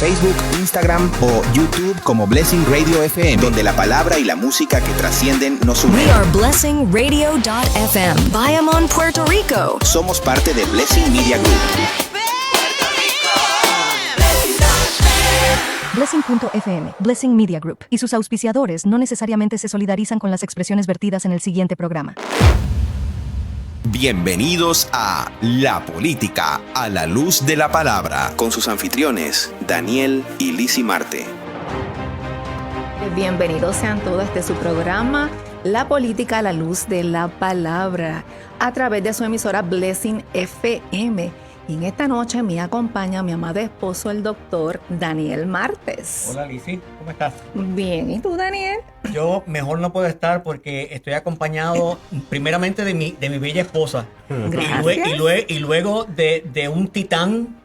Facebook, Instagram o YouTube como Blessing Radio FM, donde la palabra y la música que trascienden nos unen. We are blessingradio.fm, Bayamón, Puerto Rico. Somos parte de Blessing Media Group. Blessing.fm, Blessing Media Group y sus auspiciadores no necesariamente se solidarizan con las expresiones vertidas en el siguiente programa. Bienvenidos a La Política a la Luz de la Palabra, con sus anfitriones, Daniel y Lizzy Marte. Bienvenidos sean todos a este su programa, La Política a la Luz de la Palabra, a través de su emisora Blessing FM. Y en esta noche me acompaña mi amado esposo, el doctor Daniel Martes. Hola Lizzy, ¿cómo estás? Bien, ¿y tú, Daniel? Yo mejor no puedo estar porque estoy acompañado primeramente de mi bella esposa. Gracias. Y luego de un titán,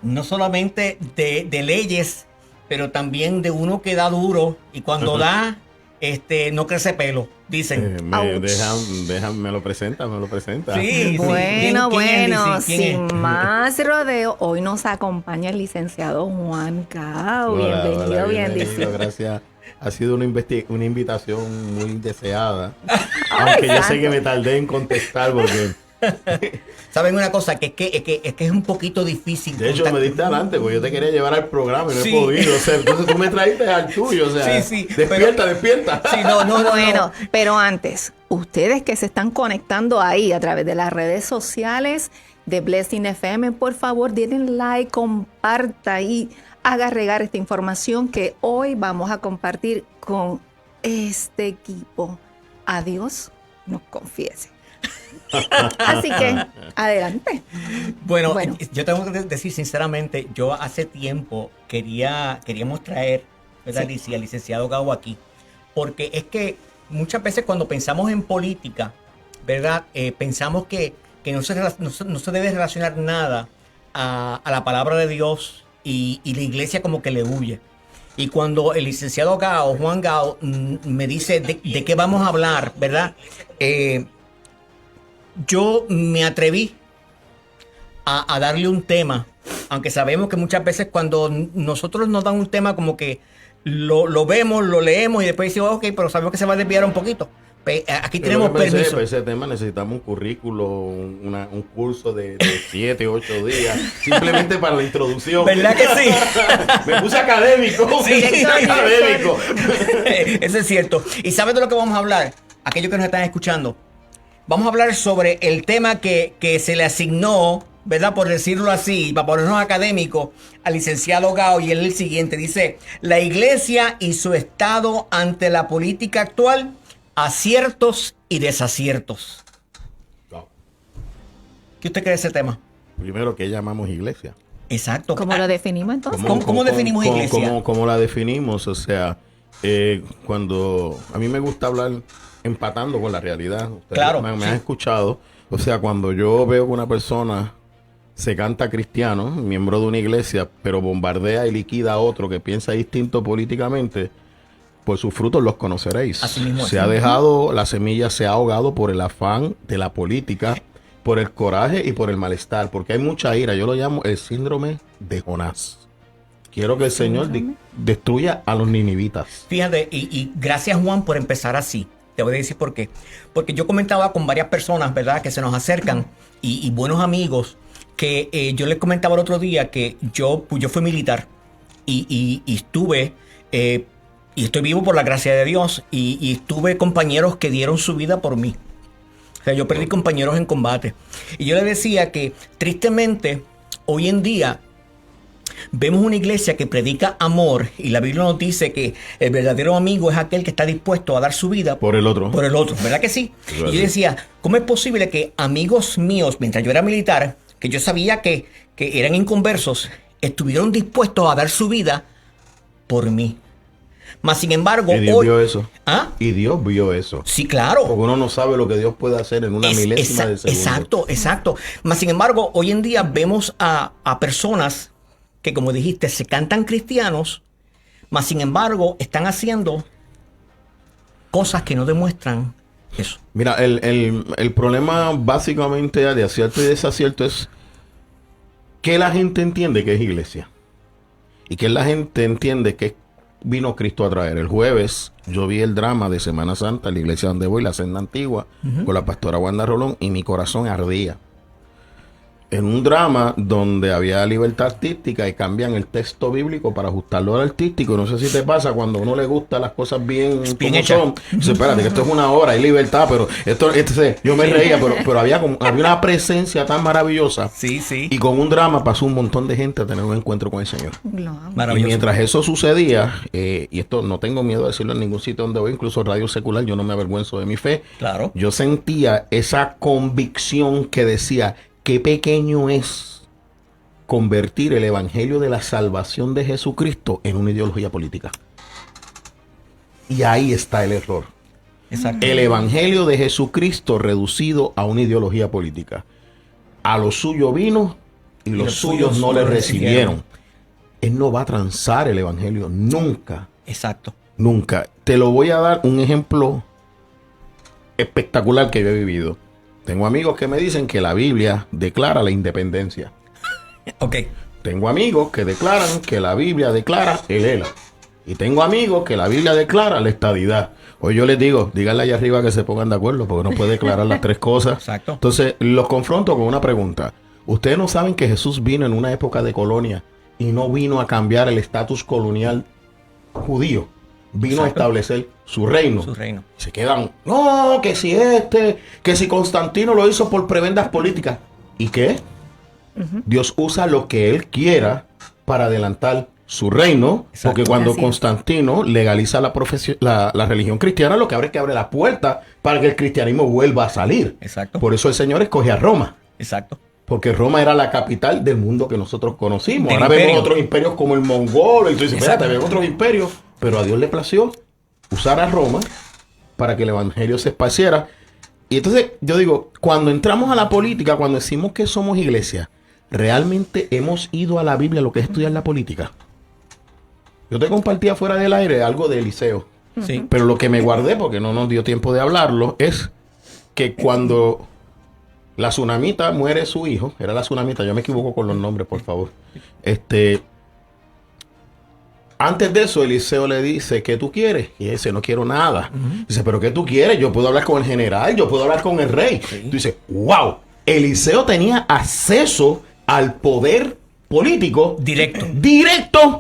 no solamente de leyes, pero también de uno que da duro y cuando da, no crece pelo, dicen. Me lo presenta. Sí, Bueno, ¿Quién es, Lizzy? ¿Quién sin es? más rodeo, hoy nos acompaña el licenciado Juan Cao. Bienvenido, bendición. Gracias. Ha sido una invitación muy deseada. Aunque yo sé que me tardé en contestar porque... ¿Saben una cosa? Que es un poquito difícil. De hecho, me diste adelante porque yo te quería llevar al programa y no Sí. he podido. O sea, entonces tú me trajiste al tuyo. O sea, Sí, despierta. Sí, no. Bueno, pero antes, ustedes que se están conectando ahí a través de las redes sociales de Blessing FM, por favor, denle like, comparta y haga regar esta información que hoy vamos a compartir con este equipo. A Dios nos confiese. Así que, adelante. Bueno, Bueno. yo tengo que decir sinceramente, yo hace tiempo queríamos traer, ¿verdad, Sí. Lizzy, al licenciado Gao aquí, porque es que muchas veces cuando pensamos en política, ¿verdad? Pensamos que no se debe relacionar nada a la palabra de Dios y la iglesia como que le huye. Y cuando el licenciado Gao, Juan Gao, me dice de qué vamos a hablar, ¿verdad? Yo me atreví a darle un tema, aunque sabemos que muchas veces cuando nosotros nos dan un tema como que lo vemos, lo leemos y después decimos, ok, pero sabemos que se va a desviar un poquito. Aquí tenemos permiso. Para ese tema necesitamos un currículo, un curso de 7, 8 días, simplemente para la introducción. ¿Verdad que sí? Me puse académico. Sí, académico. Eso es cierto. ¿Y sabes de lo que vamos a hablar? Aquellos que nos están escuchando. Vamos a hablar sobre el tema que se le asignó, ¿verdad? Por decirlo así, para ponernos académicos, al licenciado Gao, y él el siguiente. Dice, la iglesia y su estado ante la política actual, aciertos y desaciertos. No. ¿Qué usted cree de ese tema? Primero, ¿qué llamamos iglesia? Exacto. ¿Cómo lo definimos entonces? ¿Cómo definimos iglesia? ¿Cómo la definimos? O sea, cuando a mí me gusta hablar empatando con la realidad. Ustedes Claro, me sí. han escuchado. O sea, cuando yo veo que una persona se canta cristiano, miembro de una iglesia, pero bombardea y liquida a otro que piensa distinto políticamente, por sus frutos los conoceréis. Así mismo es. Se ha dejado, la semilla se ha ahogado por el afán de la política, por el coraje y por el malestar, porque hay mucha ira. Yo lo llamo el síndrome de Jonás. Quiero que el Señor destruya a los ninivitas. Fíjate, y gracias Juan por empezar así. Te voy a decir por qué. Porque yo comentaba con varias personas, ¿verdad? Que se nos acercan y buenos amigos que yo les comentaba el otro día que yo fui militar y estuve, y estoy vivo por la gracia de Dios y tuve compañeros que dieron su vida por mí. O sea, yo perdí compañeros en combate. Y yo les decía que tristemente hoy en día vemos una iglesia que predica amor y la Biblia nos dice que el verdadero amigo es aquel que está dispuesto a dar su vida Por el otro. por el otro, ¿verdad que sí? Claro. Y yo decía, ¿cómo es posible que amigos míos, mientras yo era militar, que yo sabía que eran inconversos, estuvieron dispuestos a dar su vida por mí? Mas sin embargo, Y Dios hoy... vio eso. ¿Ah? Y Dios vio eso. Sí, claro. Porque uno no sabe lo que Dios puede hacer en una milésima de segundo. Exacto. Mas sin embargo, hoy en día vemos a personas que, como dijiste, se cantan cristianos, mas sin embargo están haciendo cosas que no demuestran eso. Mira, el problema básicamente de acierto y desacierto es ¿Qué la gente entiende que es iglesia? ¿Y qué la gente entiende que vino Cristo a traer? El jueves yo vi el drama de Semana Santa en la iglesia donde voy, la Senda Antigua, con la pastora Wanda Rolón, y mi corazón ardía. En un drama donde había libertad artística y cambian el texto bíblico para ajustarlo al artístico. No sé si te pasa cuando a uno le gusta las cosas bien como hecha. son. Dice, espérate, que esto es una obra, hay libertad, pero yo me reía, pero había una presencia tan maravillosa. Sí, sí. Y con un drama pasó un montón de gente a tener un encuentro con el Señor. Lo amo. Y Maravilloso. mientras eso sucedía, y esto no tengo miedo de decirlo en ningún sitio donde voy, incluso radio secular, yo no me avergüenzo de mi fe. Claro. Yo sentía esa convicción que decía, qué pequeño es convertir el evangelio de la salvación de Jesucristo en una ideología política. Y ahí está el error. Exacto. El evangelio de Jesucristo reducido a una ideología política. A lo suyo vino y los suyos no le recibieron. Él no va a transar el evangelio nunca. Exacto. Nunca. Te lo voy a dar un ejemplo espectacular que yo he vivido. Tengo amigos que me dicen que la Biblia declara la independencia. Ok. Tengo amigos que declaran que la Biblia declara el ELA. Y tengo amigos que la Biblia declara la estadidad. Hoy yo les digo, díganle allá arriba que se pongan de acuerdo, porque no puede declarar las tres cosas. Exacto. Entonces, los confronto con una pregunta. ¿Ustedes no saben que Jesús vino en una época de colonia y no vino a cambiar el estatus colonial judío? Vino a establecer su reino. Su reino. Se quedan, no, que si Constantino lo hizo por prebendas políticas. ¿Y qué? Dios usa lo que él quiera para adelantar su reino, Exacto. porque cuando Así es. Constantino legaliza la religión cristiana, lo que abre es que abre la puerta para que el cristianismo vuelva a salir. Exacto. Por eso el Señor escoge a Roma, Exacto. porque Roma era la capital del mundo que nosotros conocimos. Del Ahora vemos imperio. otros imperios como el mongol, y tú dices, Exacto. espérate, vemos otros imperios, pero a Dios le plació usar a Roma para que el evangelio se esparciera. Y entonces yo digo, cuando entramos a la política, cuando decimos que somos iglesia, ¿realmente hemos ido a la Biblia lo que es estudiar la política? Yo te compartía fuera del aire algo de Eliseo, Sí. pero lo que me guardé, porque no nos dio tiempo de hablarlo, es que cuando la tsunamita muere su hijo, era la tsunamita, yo me equivoco con los nombres, por favor. Antes de eso, Eliseo le dice, ¿qué tú quieres? Y él dice, no quiero nada. Dice, ¿pero qué tú quieres? Yo puedo hablar con el general, yo puedo hablar con el rey. Tú dices, wow, Eliseo tenía acceso al poder político directo.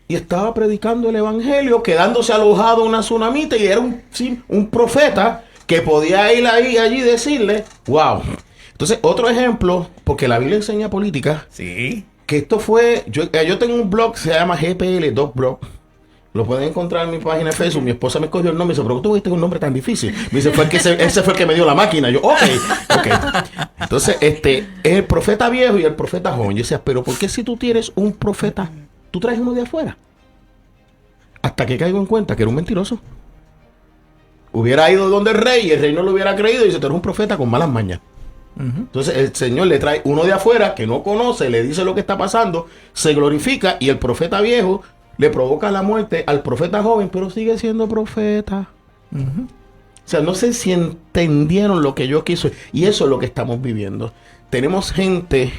Y estaba predicando el evangelio, quedándose alojado en una tsunamita, y era un profeta que podía ir allí y decirle, wow. Entonces, otro ejemplo, porque la Biblia enseña política, Sí. que esto fue, yo tengo un blog, se llama GPL Doc Blog. Lo pueden encontrar en mi página de Facebook. Mi esposa me escogió el nombre y dice, pero tú tuviste un nombre tan difícil. Me dice, ese fue el que me dio la máquina. Yo, ok. Entonces, es el profeta viejo y el profeta joven. Yo decía, pero ¿por qué si tú tienes un profeta, tú traes uno de afuera? Hasta que caigo en cuenta que era un mentiroso. Hubiera ido donde el rey y el rey no lo hubiera creído y dice, tú eres un profeta con malas mañas. Entonces el Señor le trae uno de afuera que no conoce, le dice lo que está pasando, se glorifica y el profeta viejo le provoca la muerte al profeta joven, pero sigue siendo profeta. O sea, no sé si entendieron lo que yo quiso, y eso es lo que estamos viviendo. Tenemos gente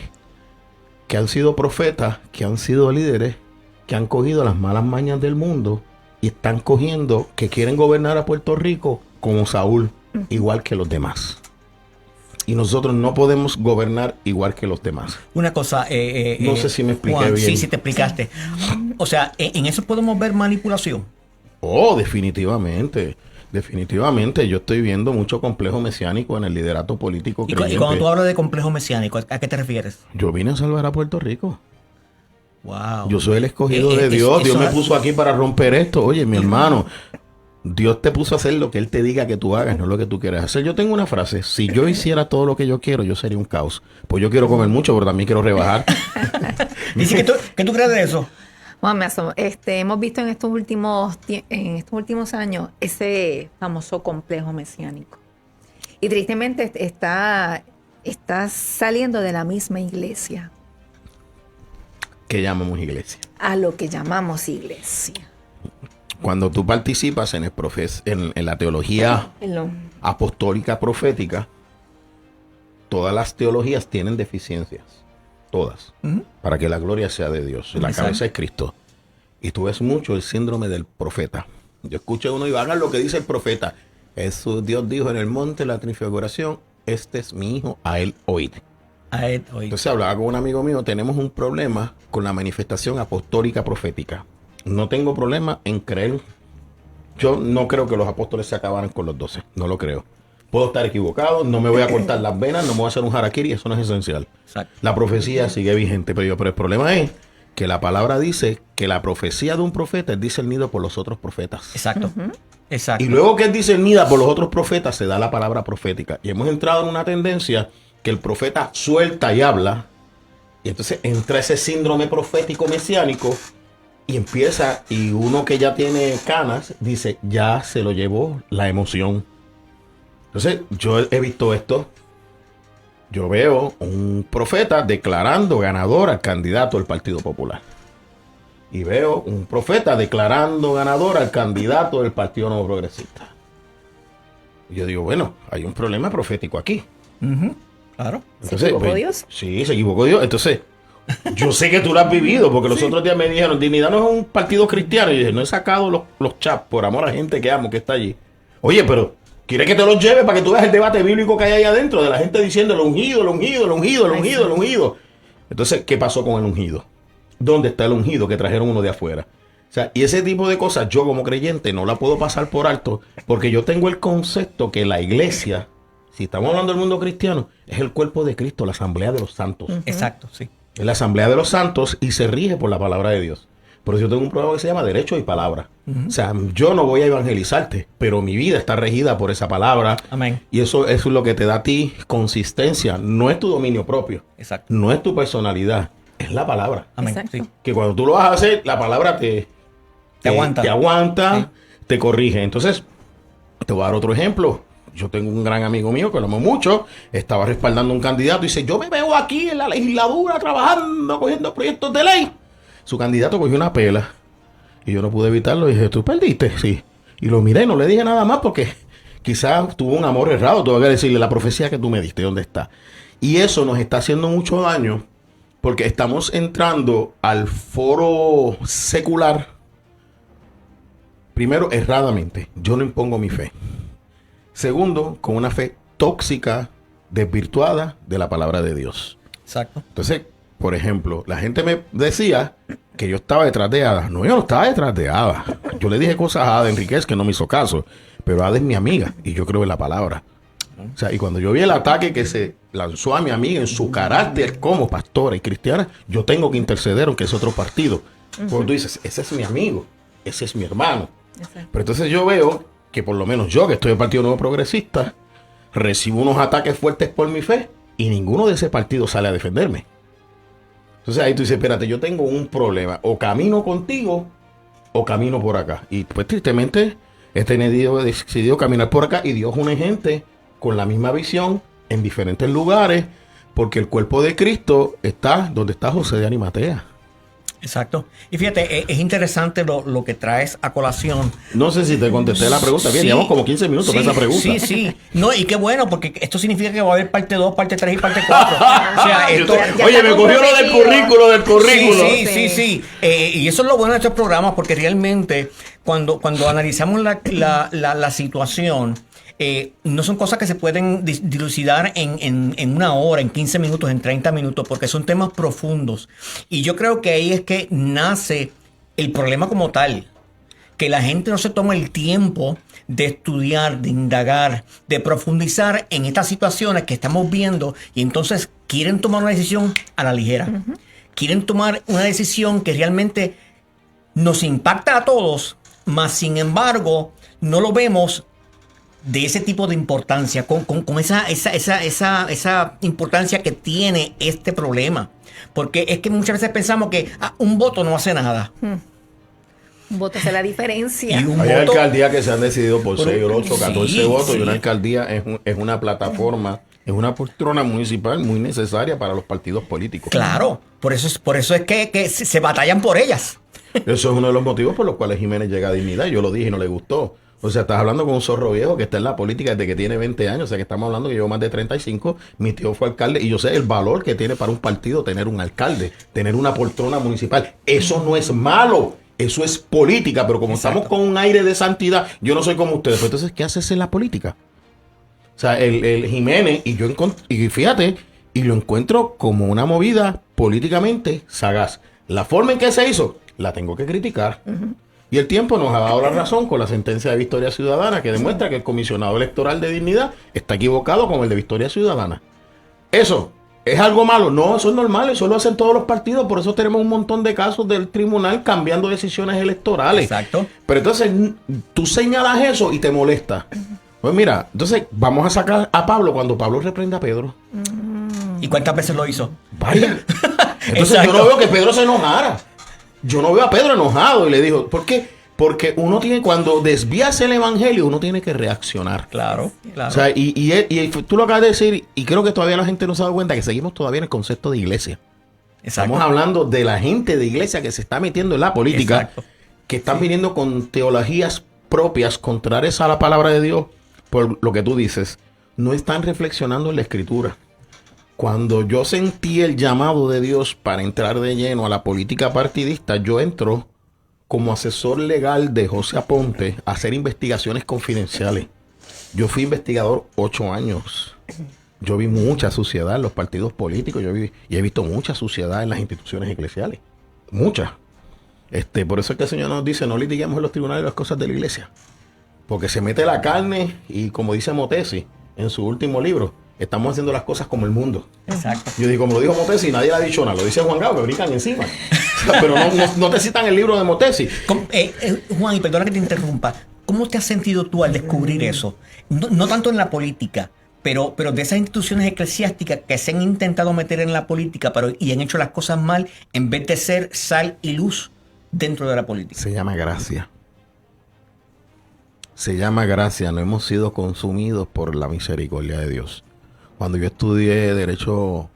que han sido profetas, que han sido líderes, que han cogido las malas mañas del mundo y están cogiendo que quieren gobernar a Puerto Rico como Saúl, igual que los demás. Y nosotros no podemos gobernar igual que los demás. Una cosa, No sé si me expliqué Juan, bien. Sí, te explicaste. O sea, en eso podemos ver manipulación. Oh, definitivamente. Definitivamente. Yo estoy viendo mucho complejo mesiánico en el liderato político Y creyente. cuando tú hablas de complejo mesiánico, ¿a qué te refieres? Yo vine a salvar a Puerto Rico. Wow. Yo soy el escogido de Dios. Dios me puso aquí para romper esto. Oye, mi hermano, Dios te puso a hacer lo que Él te diga que tú hagas, no lo que tú quieras hacer. Yo tengo una frase: si yo hiciera todo lo que yo quiero, yo sería un caos. Pues yo quiero comer mucho, pero también quiero rebajar. Dice ¿qué tú crees de eso? Bueno, hemos visto en estos últimos años ese famoso complejo mesiánico. Y tristemente está saliendo de la misma iglesia ¿Qué llamamos iglesia? a lo que llamamos iglesia. Cuando tú participas en la teología apostólica profética, todas las teologías tienen deficiencias. todas, para que la gloria sea de Dios. La cabeza es Cristo. Y tú ves mucho el síndrome del profeta. Yo escucho a uno y hagan lo que dice el profeta. Jesús, Dios dijo en el monte de la transfiguración, este es mi hijo, a él oíd. Entonces hablaba con un amigo mío, tenemos un problema con la manifestación apostólica profética. No tengo problema en creer. Yo no creo que los apóstoles se acabaran con los 12, no lo creo. Puedo estar equivocado, no me voy a cortar las venas, no me voy a hacer un harakiri, eso no es esencial. Exacto. La profecía sigue vigente, pero el problema es que la palabra dice que la profecía de un profeta es discernido por los otros profetas. Exacto. Exacto. Y luego que es discernida por los otros profetas, se da la palabra profética. Y hemos entrado en una tendencia que el profeta suelta y habla, y entonces entra ese síndrome profético mesiánico, y empieza, y uno que ya tiene canas, dice, ya se lo llevó la emoción. Entonces, yo he visto esto. Yo veo un profeta declarando ganador al candidato del Partido Popular. Y veo un profeta declarando ganador al candidato del Partido Nuevo Progresista. Y yo digo, bueno, hay un problema profético aquí. Claro. Entonces, ¿Se equivocó Dios? Sí, se equivocó Dios. Entonces, yo sé que tú lo has vivido, porque los otros días me dijeron, Dignidad no es un partido cristiano. Y yo dije, no he sacado los chats por amor a gente que amo, que está allí. Oye, pero ¿quieres que te los lleve para que tú veas el debate bíblico que hay ahí adentro? De la gente diciendo el ungido, el ungido, el ungido, el ungido, el ungido. Entonces, ¿qué pasó con el ungido? ¿Dónde está el ungido que trajeron uno de afuera? O sea, y ese tipo de cosas yo como creyente no la puedo pasar por alto, porque yo tengo el concepto que la iglesia, si estamos hablando del mundo cristiano, es el cuerpo de Cristo, la asamblea de los santos. Exacto, sí. Es la asamblea de los santos y se rige por la palabra de Dios. Por eso yo tengo un programa que se llama Derecho y Palabra. O sea, yo no voy a evangelizarte, pero mi vida está regida por esa palabra. Amén. Y eso es lo que te da a ti consistencia. No es tu dominio propio. Exacto. No es tu personalidad. Es la palabra. Amén. Exacto. Sí. Que cuando tú lo vas a hacer, la palabra te aguanta, te corrige. Entonces, te voy a dar otro ejemplo. Yo tengo un gran amigo mío que lo amo mucho, estaba respaldando un candidato y dice, yo me veo aquí en la legislatura trabajando, cogiendo proyectos de ley. Su candidato cogió una pela y yo no pude evitarlo y dije, ¿tú perdiste? Sí. Y lo miré, no le dije nada más porque quizás tuvo un amor errado, tengo que decirle la profecía que tú me diste, ¿dónde está? Y eso nos está haciendo mucho daño porque estamos entrando al foro secular, primero erradamente, yo no impongo mi fe. Segundo, con una fe tóxica, desvirtuada de la palabra de Dios. Exacto. Entonces, por ejemplo, la gente me decía que yo estaba detrás de Ada. No, yo no estaba detrás de Ada. Yo le dije cosas a Ada Enríquez que no me hizo caso. Pero Ada es mi amiga y yo creo en la palabra. O sea, y cuando yo vi el ataque que se lanzó a mi amiga en su carácter como pastora y cristiana, yo tengo que interceder, aunque es otro partido. Porque tú dices, ese es mi amigo, ese es mi hermano. Exacto. Pero entonces yo veo que por lo menos yo, que estoy en el Partido Nuevo Progresista, recibo unos ataques fuertes por mi fe y ninguno de ese partido sale a defenderme. Entonces ahí tú dices, espérate, yo tengo un problema. O camino contigo o camino por acá. Y pues tristemente he decidido caminar por acá y Dios une gente con la misma visión en diferentes lugares porque el cuerpo de Cristo está donde está José de Arimatea. Exacto. Y fíjate, es interesante lo que traes a colación. No sé si te contesté la pregunta. Bien, Sí. llevamos como 15 minutos para esa pregunta. Sí, sí. No, y qué bueno, porque esto significa que va a haber parte 2, parte 3 y parte 4. O sea, esto... Ya Oye, me estamos cogió lo del currículo. Sí. Y eso es lo bueno de estos programas, porque realmente cuando analizamos la situación, no son cosas que se pueden dilucidar en una hora, en 15 minutos, en 30 minutos, porque son temas profundos. Y yo creo que ahí es que nace el problema como tal, que la gente no se toma el tiempo de estudiar, de indagar, de profundizar en estas situaciones que estamos viendo y entonces quieren tomar una decisión a la ligera. Quieren tomar una decisión que realmente nos impacta a todos, mas sin embargo no lo vemos de ese tipo de importancia, con esa importancia que tiene este problema. Porque es que muchas veces pensamos que un voto no hace nada. Un voto hace la diferencia. Y un Hay voto, alcaldías que se han decidido por 6, 8, 14 sí, votos sí. y una alcaldía es una plataforma, es una poltrona municipal muy necesaria para los partidos políticos. claro, por eso es que se batallan por ellas. Eso es uno de los motivos por los cuales Jiménez llega a Dignidad. Yo lo dije y no le gustó. O sea, estás hablando con un zorro viejo que está en la política desde que tiene 20 años. O sea, que estamos hablando que llevo más de 35. Mi tío fue alcalde y yo sé el valor que tiene para un partido tener un alcalde, tener una poltrona municipal. Eso no es malo. Eso es política. Pero como estamos con un aire de santidad, yo no soy como ustedes. Pero entonces, ¿qué haces en la política? O sea, el Jiménez, y fíjate, y lo encuentro como una movida políticamente sagaz. La forma en que se hizo, la tengo que criticar. Y el tiempo nos ha dado la razón con la sentencia de Victoria Ciudadana que demuestra que el comisionado electoral de Dignidad está equivocado con el de Victoria Ciudadana. ¿Eso es algo malo? No, eso es normal, eso lo hacen todos los partidos, por eso tenemos un montón de casos del tribunal cambiando decisiones electorales. Exacto. Pero entonces tú señalas eso y te molesta. Pues mira, entonces vamos a sacar a Pablo cuando Pablo reprende a Pedro. ¿Y cuántas veces lo hizo? Vaya. Entonces yo no veo que Pedro se enojara. Yo no veo a Pedro enojado y le dijo, ¿por qué? Porque uno tiene, cuando desvías el evangelio, uno tiene que reaccionar. Claro, claro. O sea, y tú lo acabas de decir, y creo que todavía la gente no se ha dado cuenta que seguimos todavía en el concepto de iglesia. Exacto. Estamos hablando de la gente de iglesia que se está metiendo en la política, Exacto. que están viniendo con teologías propias, contrarias a la palabra de Dios, por lo que tú dices. No están reflexionando en la escritura. Cuando yo sentí el llamado de Dios para entrar de lleno a la política partidista, yo entro como asesor legal de José Aponte a hacer investigaciones confidenciales. Yo fui investigador 8 años. Yo vi mucha suciedad en los partidos políticos. Y he visto mucha suciedad en las instituciones eclesiales. Mucha. Por eso es que el Señor nos dice, no litiguemos en los tribunales las cosas de la iglesia. Porque se mete la carne y, como dice Motesi en su último libro, estamos haciendo las cosas como el mundo. Exacto. Yo digo, como lo dijo Motesi, nadie le ha dicho nada. Lo dice Juan Gao, me brincan encima. Pero no te citan el libro de Motesi. Juan, y perdona que te interrumpa, ¿cómo te has sentido tú al descubrir eso? No tanto en la política, pero de esas instituciones eclesiásticas que se han intentado meter en la política y han hecho las cosas mal en vez de ser sal y luz dentro de la política. Se llama gracia. Se llama gracia. No hemos sido consumidos por la misericordia de Dios. Cuando yo estudié Derecho,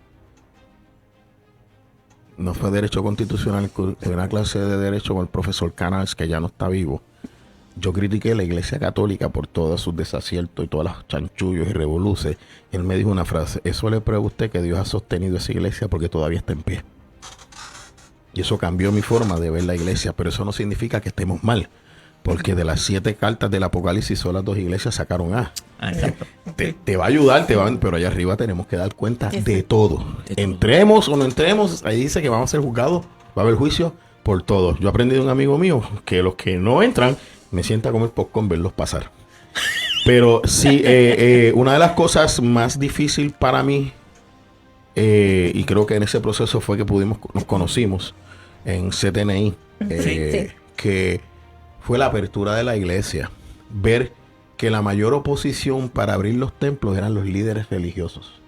no fue Derecho Constitucional, fue una clase de Derecho con el profesor Canals, que ya no está vivo. Yo critiqué la Iglesia Católica por todos sus desaciertos y todos los chanchullos y revoluces. Él me dijo una frase: eso le prueba a usted que Dios ha sostenido esa iglesia porque todavía está en pie. Y eso cambió mi forma de ver la iglesia, pero eso no significa que estemos mal. Porque de las 7 cartas del Apocalipsis, solo las 2 iglesias sacaron A. Exacto. Te va a ayudar, pero allá arriba tenemos que dar cuenta de todo. Entremos o no entremos, ahí dice que vamos a ser juzgados, va a haber juicio por todos. Yo aprendí de un amigo mío que los que no entran, me sienta a comer popcorn verlos pasar. Pero sí, una de las cosas más difíciles para mí, y creo que en ese proceso fue que nos conocimos en CTNI, que fue la apertura de la iglesia. Ver que la mayor oposición para abrir los templos eran los líderes religiosos.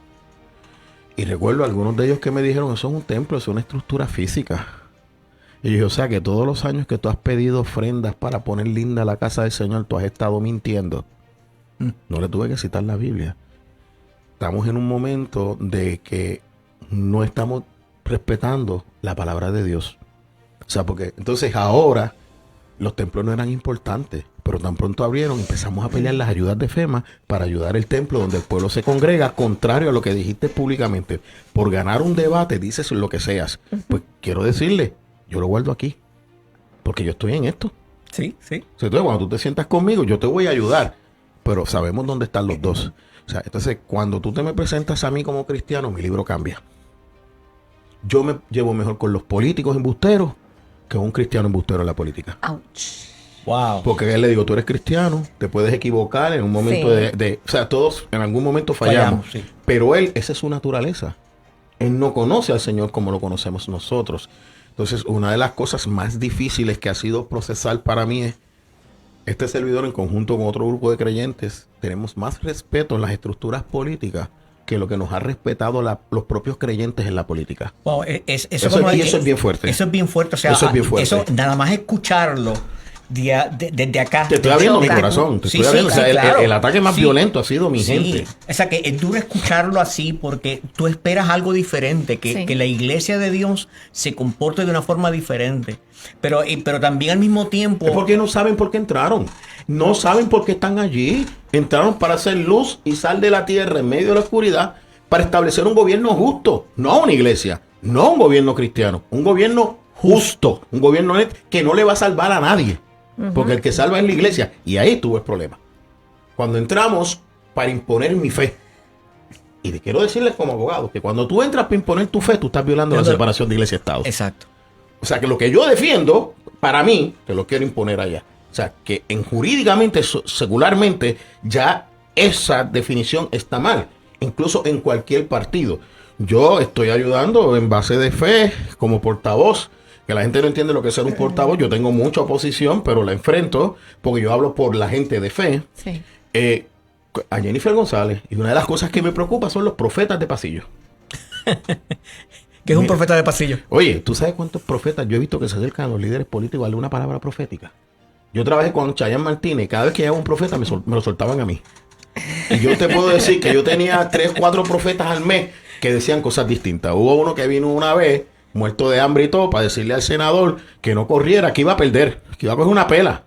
Y recuerdo algunos de ellos que me dijeron, eso es un templo, eso es una estructura física. Y yo dije, o sea que todos los años que tú has pedido ofrendas para poner linda la casa del Señor, tú has estado mintiendo. No le tuve que citar la Biblia. Estamos en un momento de que no estamos respetando la palabra de Dios. O sea, porque entonces ahora los templos no eran importantes, pero tan pronto abrieron, empezamos a pelear las ayudas de FEMA para ayudar el templo donde el pueblo se congrega, contrario a lo que dijiste públicamente. Por ganar un debate dices lo que seas. Pues quiero decirle, yo lo guardo aquí, porque yo estoy en esto. Sí, sí. Entonces, cuando tú te sientas conmigo, yo te voy a ayudar, pero sabemos dónde están los dos. O sea, entonces, cuando tú te me presentas a mí como cristiano, mi libro cambia. Yo me llevo mejor con los políticos embusteros que un cristiano embustero en la política. Ouch. Wow. Porque a él le digo, tú eres cristiano, te puedes equivocar en un momento o sea, todos en algún momento fallamos. Sí. Pero él, esa es su naturaleza. Él no conoce al Señor como lo conocemos nosotros. Entonces, una de las cosas más difíciles que ha sido procesar para mí es, este servidor en conjunto con otro grupo de creyentes, tenemos más respeto en las estructuras políticas que lo que nos ha respetado los propios creyentes en la política. Wow, Eso es bien fuerte. Eso es bien fuerte. O sea, eso es bien fuerte. Eso, nada más escucharlo, desde acá. Te estoy abriendo mi choca. corazón. Te Sí, estoy abriendo. sí, O sea, sí, claro. el ataque más Sí. violento ha sido mi Sí. gente. O sea, que es duro escucharlo así porque tú esperas algo diferente, que, Sí. que la iglesia de Dios se comporte de una forma diferente. Pero también al mismo tiempo... Es porque no saben por qué entraron. No saben por qué están allí. Entraron para hacer luz y sal de la tierra en medio de la oscuridad para establecer un gobierno justo. No una iglesia, no un gobierno cristiano. Un gobierno justo. Un gobierno que no le va a salvar a nadie. Porque el que salva es la iglesia. Y ahí tuvo el problema. Cuando entramos para imponer mi fe. Y te quiero decirles como abogado que cuando tú entras para imponer tu fe, tú estás violando la separación de iglesia y Estado. Exacto. O sea, que lo que yo defiendo, para mí, te lo quiero imponer allá. O sea, que jurídicamente, secularmente, ya esa definición está mal. Incluso en cualquier partido. Yo estoy ayudando en base de fe, como portavoz. Que la gente no entiende lo que es ser un portavoz. Yo tengo mucha oposición, pero la enfrento porque yo hablo por la gente de fe. Sí. A Jennifer González. Y una de las cosas que me preocupa son los profetas de pasillo. Que es un profeta de pasillo. Oye, ¿tú sabes cuántos profetas yo he visto que se acercan a los líderes políticos a darle una palabra profética? Yo trabajé con Chayanne Martínez y cada vez que llegaba un profeta me lo soltaban a mí. Y yo te puedo decir que yo tenía 3, 4 profetas al mes que decían cosas distintas. Hubo uno que vino una vez, muerto de hambre y todo, para decirle al senador que no corriera, que iba a perder, que iba a coger una pela.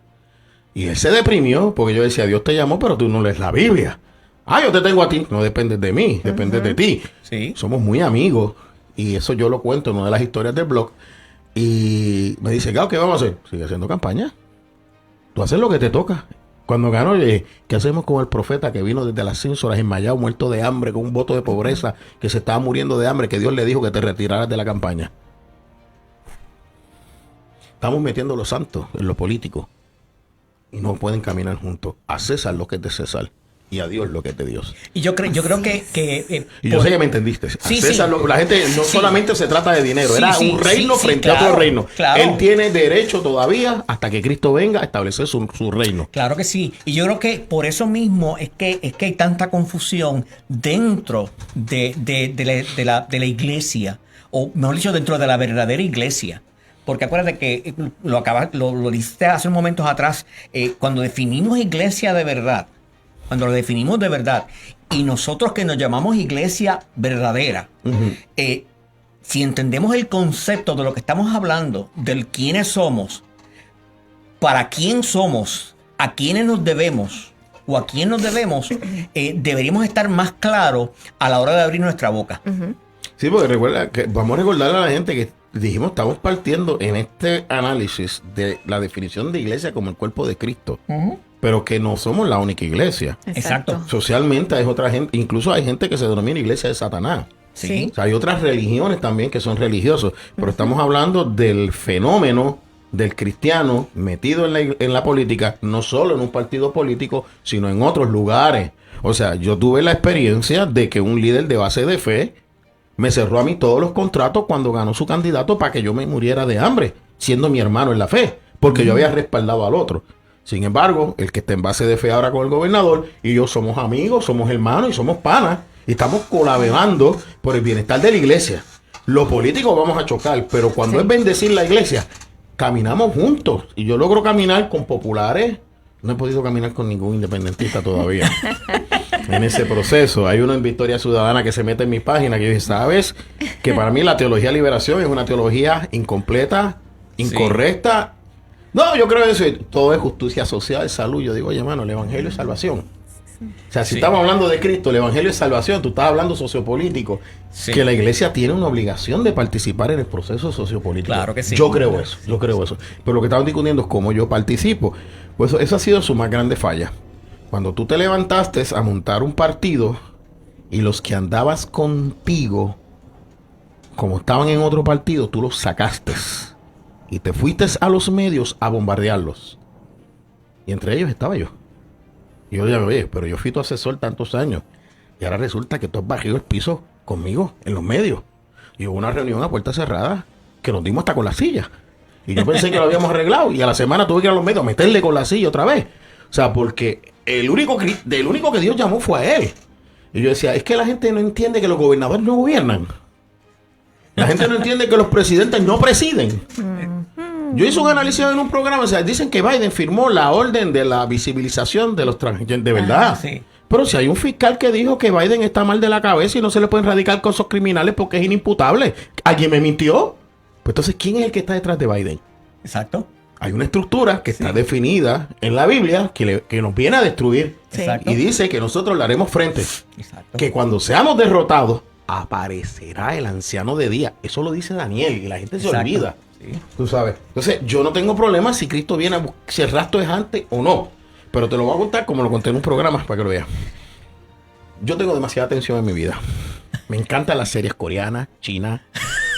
Y él se deprimió porque yo decía, Dios te llamó, pero tú no lees la Biblia. Ah, yo te tengo a ti. No dependes de mí, dependes de ti. Sí. Somos muy amigos. Y eso yo lo cuento en una de las historias del blog. Y me dice, Gao, ¿qué vamos a hacer? Sigue haciendo campaña. Tú haces lo que te toca. Cuando ganó, ¿qué hacemos con el profeta que vino desde las cínsoras enmayado, muerto de hambre, con un voto de pobreza, que se estaba muriendo de hambre, que Dios le dijo que te retiraras de la campaña? Estamos metiendo a los santos en lo político. Y no pueden caminar juntos. A César lo que es de César. Y a Dios lo que es de Dios. Y yo creo que Y yo sé que me entendiste. A Sí, César, sí. la gente no Sí. solamente se trata de dinero. Sí, Era sí, un reino sí, sí, frente a claro, otro reino. claro. Él tiene derecho todavía, hasta que Cristo venga, a establecer su reino. Claro que sí. Y yo creo que por eso mismo es que hay tanta confusión dentro de la iglesia, o mejor dicho, dentro de la verdadera iglesia. Porque acuérdate que lo dijiste hace unos momentos atrás, cuando definimos iglesia de verdad, cuando lo definimos de verdad, y nosotros que nos llamamos iglesia verdadera, si entendemos el concepto de lo que estamos hablando, del quiénes somos, para quién somos, a quiénes nos debemos o a quién nos debemos, deberíamos estar más claros a la hora de abrir nuestra boca. Sí, porque recuerda que vamos a recordarle a la gente que dijimos, estamos partiendo en este análisis de la definición de iglesia como el cuerpo de Cristo, pero que no somos la única iglesia. Exacto. Socialmente hay otra gente, incluso hay gente que se denomina iglesia de Satanás. Sí. O sea, hay otras religiones también que son religiosos, pero estamos hablando del fenómeno del cristiano metido en la política, no solo en un partido político, sino en otros lugares. O sea, yo tuve la experiencia de que un líder de base de fe me cerró a mí todos los contratos cuando ganó su candidato para que yo me muriera de hambre, siendo mi hermano en la fe, porque yo había respaldado al otro. Sin embargo, el que está en base de fe ahora con el gobernador y yo somos amigos, somos hermanos y somos panas, y estamos colaborando por el bienestar de la iglesia. Los políticos vamos a chocar, pero cuando es bendecir la iglesia, caminamos juntos. Y yo logro caminar con populares. No he podido caminar con ningún independentista todavía. En ese proceso, hay uno en Victoria Ciudadana que se mete en mi página que dice, ¿sabes? Que para mí la teología de liberación es una teología incompleta, incorrecta. No, yo creo que eso todo es justicia social, salud. Yo digo, oye, hermano, el evangelio es salvación. O sea, si estamos hablando de Cristo, el evangelio es salvación, tú estás hablando sociopolítico, que la iglesia tiene una obligación de participar en el proceso sociopolítico. Claro que sí. Yo creo eso. Pero lo que estamos discutiendo es cómo yo participo. Pues eso ha sido su más grande falla. Cuando tú te levantaste a montar un partido y los que andabas contigo, como estaban en otro partido, tú los sacaste y te fuiste a los medios a bombardearlos. Y entre ellos estaba yo. Y yo le dije, oye, pero yo fui tu asesor tantos años y ahora resulta que tú has barrido el piso conmigo en los medios. Y hubo una reunión a puerta cerrada que nos dimos hasta con la silla. Y yo pensé que lo habíamos arreglado y a la semana tuve que ir a los medios a meterle con la silla otra vez. O sea, porque el único que Dios llamó fue a él. Y yo decía, es que la gente no entiende que los gobernadores no gobiernan. La gente no entiende que los presidentes no presiden. Yo hice un análisis en un programa, o sea, dicen que Biden firmó la orden de la visibilización de los transgéneros, de verdad. Sí. Pero si hay un fiscal que dijo que Biden está mal de la cabeza y no se le pueden radicar cosas criminales porque es inimputable, ¿alguien me mintió? Pues entonces, ¿quién es el que está detrás de Biden? Exacto. Hay una estructura que está definida en la Biblia que nos viene a destruir. Sí. Exacto. Y dice que nosotros le haremos frente. Exacto. Que cuando seamos derrotados, aparecerá el anciano de día. Eso lo dice Daniel y la gente se Exacto. olvida. Sí. Tú sabes. Entonces, yo no tengo problema si Cristo viene si el rastro es antes o no. Pero te lo voy a contar como lo conté en un programa para que lo veas. Yo tengo demasiada atención en mi vida. Me encantan las series coreanas, chinas.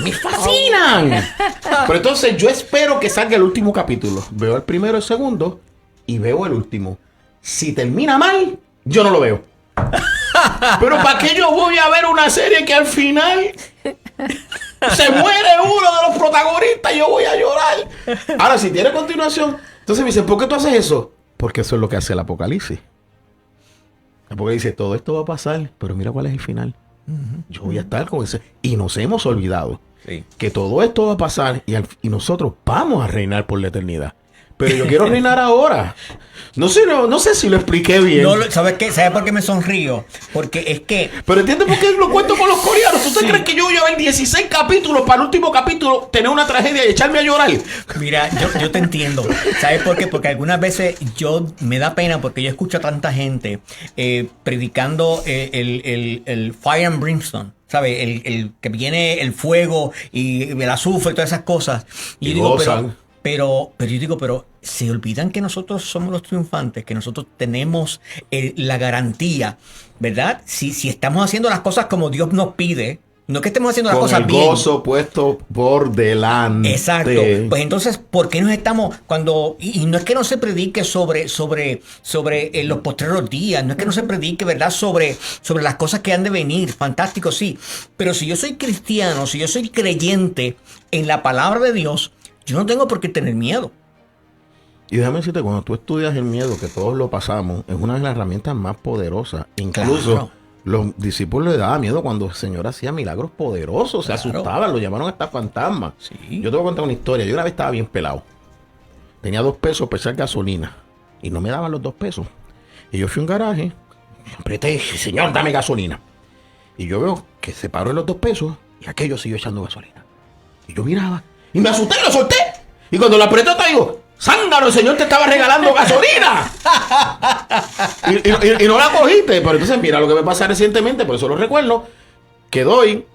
¡Me fascinan! Pero entonces yo espero que salga el último capítulo. Veo el primero, el segundo y veo el último. Si termina mal, yo no lo veo. Pero ¿para qué yo voy a ver una serie que al final se muere uno de los protagonistas y yo voy a llorar? Ahora, si tiene continuación, entonces me dicen, ¿por qué tú haces eso? Porque eso es lo que hace el Apocalipsis. El Apocalipsis, todo esto va a pasar, pero mira cuál es el final. Yo voy a estar con ese. Y nos hemos olvidado Sí. que todo esto va a pasar y nosotros vamos a reinar por la eternidad. Pero yo quiero reinar ahora. No sé si lo expliqué bien. No, ¿sabes qué? ¿Sabes por qué me sonrío? Porque es que Pero ¿entiendes por qué lo cuento con los coreanos? ¿Tú te Sí. crees que yo voy a ver 16 capítulos para el último capítulo tener una tragedia y echarme a llorar? mira, yo te entiendo. ¿Sabes por qué? Porque algunas veces me da pena porque yo escucho a tanta gente predicando el fire and brimstone. ¿Sabes? El que viene el fuego y el azufre y todas esas cosas. Y Y yo digo, gozan. pero se olvidan que nosotros somos los triunfantes, que nosotros tenemos la garantía, ¿verdad? Si estamos haciendo las cosas como Dios nos pide, no que estemos haciendo las Con cosas el bien. gozo puesto por delante. Exacto. Pues entonces, ¿por qué nos estamos cuando y no es que no se predique sobre los postreros días, no es que no se predique, ¿verdad? Sobre las cosas que han de venir, fantástico, sí. Pero si yo soy cristiano, si yo soy creyente en la palabra de Dios, yo no tengo por qué tener miedo. Y déjame decirte, cuando tú estudias el miedo, que todos lo pasamos, es una de las herramientas más poderosas. Incluso Claro. los discípulos les daba miedo cuando el Señor hacía milagros poderosos. Se Claro. asustaban, lo llamaron hasta fantasma. Sí. Yo te voy a contar una historia. Yo una vez estaba bien pelado. Tenía 2 pesos para echar gasolina. Y no me daban los 2 pesos. Y yo fui a un garaje. Apreté y dije, Señor, dame gasolina. Y yo veo que se paró en los 2 pesos. Y aquello siguió echando gasolina. Y yo miraba. Y me asusté y lo solté. Y cuando lo apreté, te digo, ¡zángano! El Señor te estaba regalando gasolina. y no la cogiste. Pero entonces, mira lo que me pasa recientemente, por eso lo recuerdo, que doy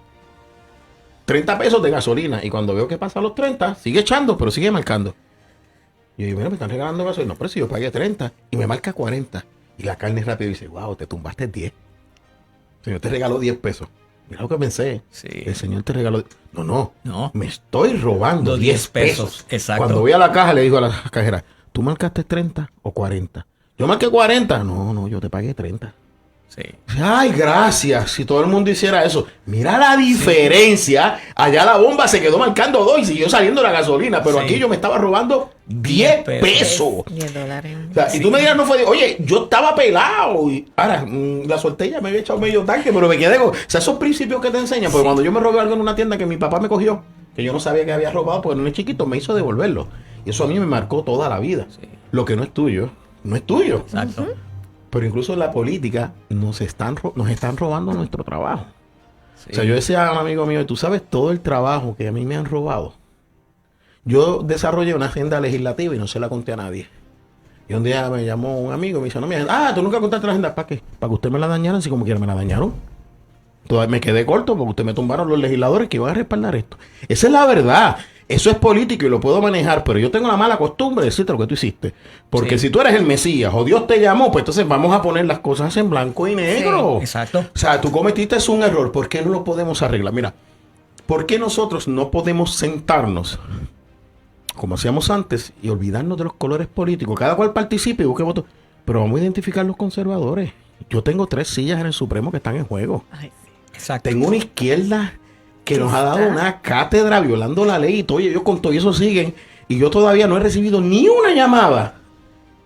30 pesos de gasolina. Y cuando veo que pasa los 30, sigue echando, pero sigue marcando. Y yo digo, mira, me están regalando gasolina. No, pero si yo pagué 30 y me marca 40. Y la carne rápido dice, wow, te tumbaste 10. El Señor te regaló 10 pesos. Mira lo que pensé. Sí. El Señor te regaló. No. No. Me estoy robando Los 10 pesos. Exacto. Cuando voy a la caja, le digo a la cajera, ¿tú marcaste 30 o 40? Yo marqué 40. No, yo te pagué 30. Sí. Ay, gracias. Si todo el mundo hiciera eso. Mira la diferencia. Allá la bomba se quedó marcando 2 y siguió saliendo la gasolina. Pero Sí. aquí yo me estaba robando 10 pesos. $10. O sea, y tú me dirás, no fue, oye, yo estaba pelado. Y ahora, la solté, ya me había echado medio tanque, pero me quedé con. O sea, esos principios que te enseñan. Porque cuando yo me robé algo en una tienda que mi papá me cogió, que yo no sabía que había robado, porque no es chiquito, me hizo devolverlo. Y eso a mí me marcó toda la vida. Sí. Lo que no es tuyo, no es tuyo. Exacto. Pero incluso en la política nos están robando nuestro trabajo. Sí. O sea, yo decía a un amigo mío, tú sabes todo el trabajo que a mí me han robado. Yo desarrollé una agenda legislativa y no se la conté a nadie. Y un día me llamó un amigo y me dice, no, tú nunca contaste la agenda. ¿Para qué? Para que usted me la dañaran, si como quiera me la dañaron. Entonces me quedé corto porque usted me tumbaron los legisladores que iban a respaldar esto. Esa es la verdad. Eso es político y lo puedo manejar, pero yo tengo la mala costumbre de decirte lo que tú hiciste. Porque Sí. si tú eres el Mesías o Dios te llamó, pues entonces vamos a poner las cosas en blanco y negro. Exacto. O sea, tú cometiste un error. ¿Por qué no lo podemos arreglar? Mira, ¿por qué nosotros no podemos sentarnos como hacíamos antes y olvidarnos de los colores políticos? Cada cual participe y busque votos. Pero vamos a identificar los conservadores. Yo tengo 3 sillas en el Supremo que están en juego. Ay, sí. Exacto. Tengo una izquierda que nos ha dado Está. una cátedra violando la ley y todo, y ellos con todo eso siguen. Y yo todavía no he recibido ni una llamada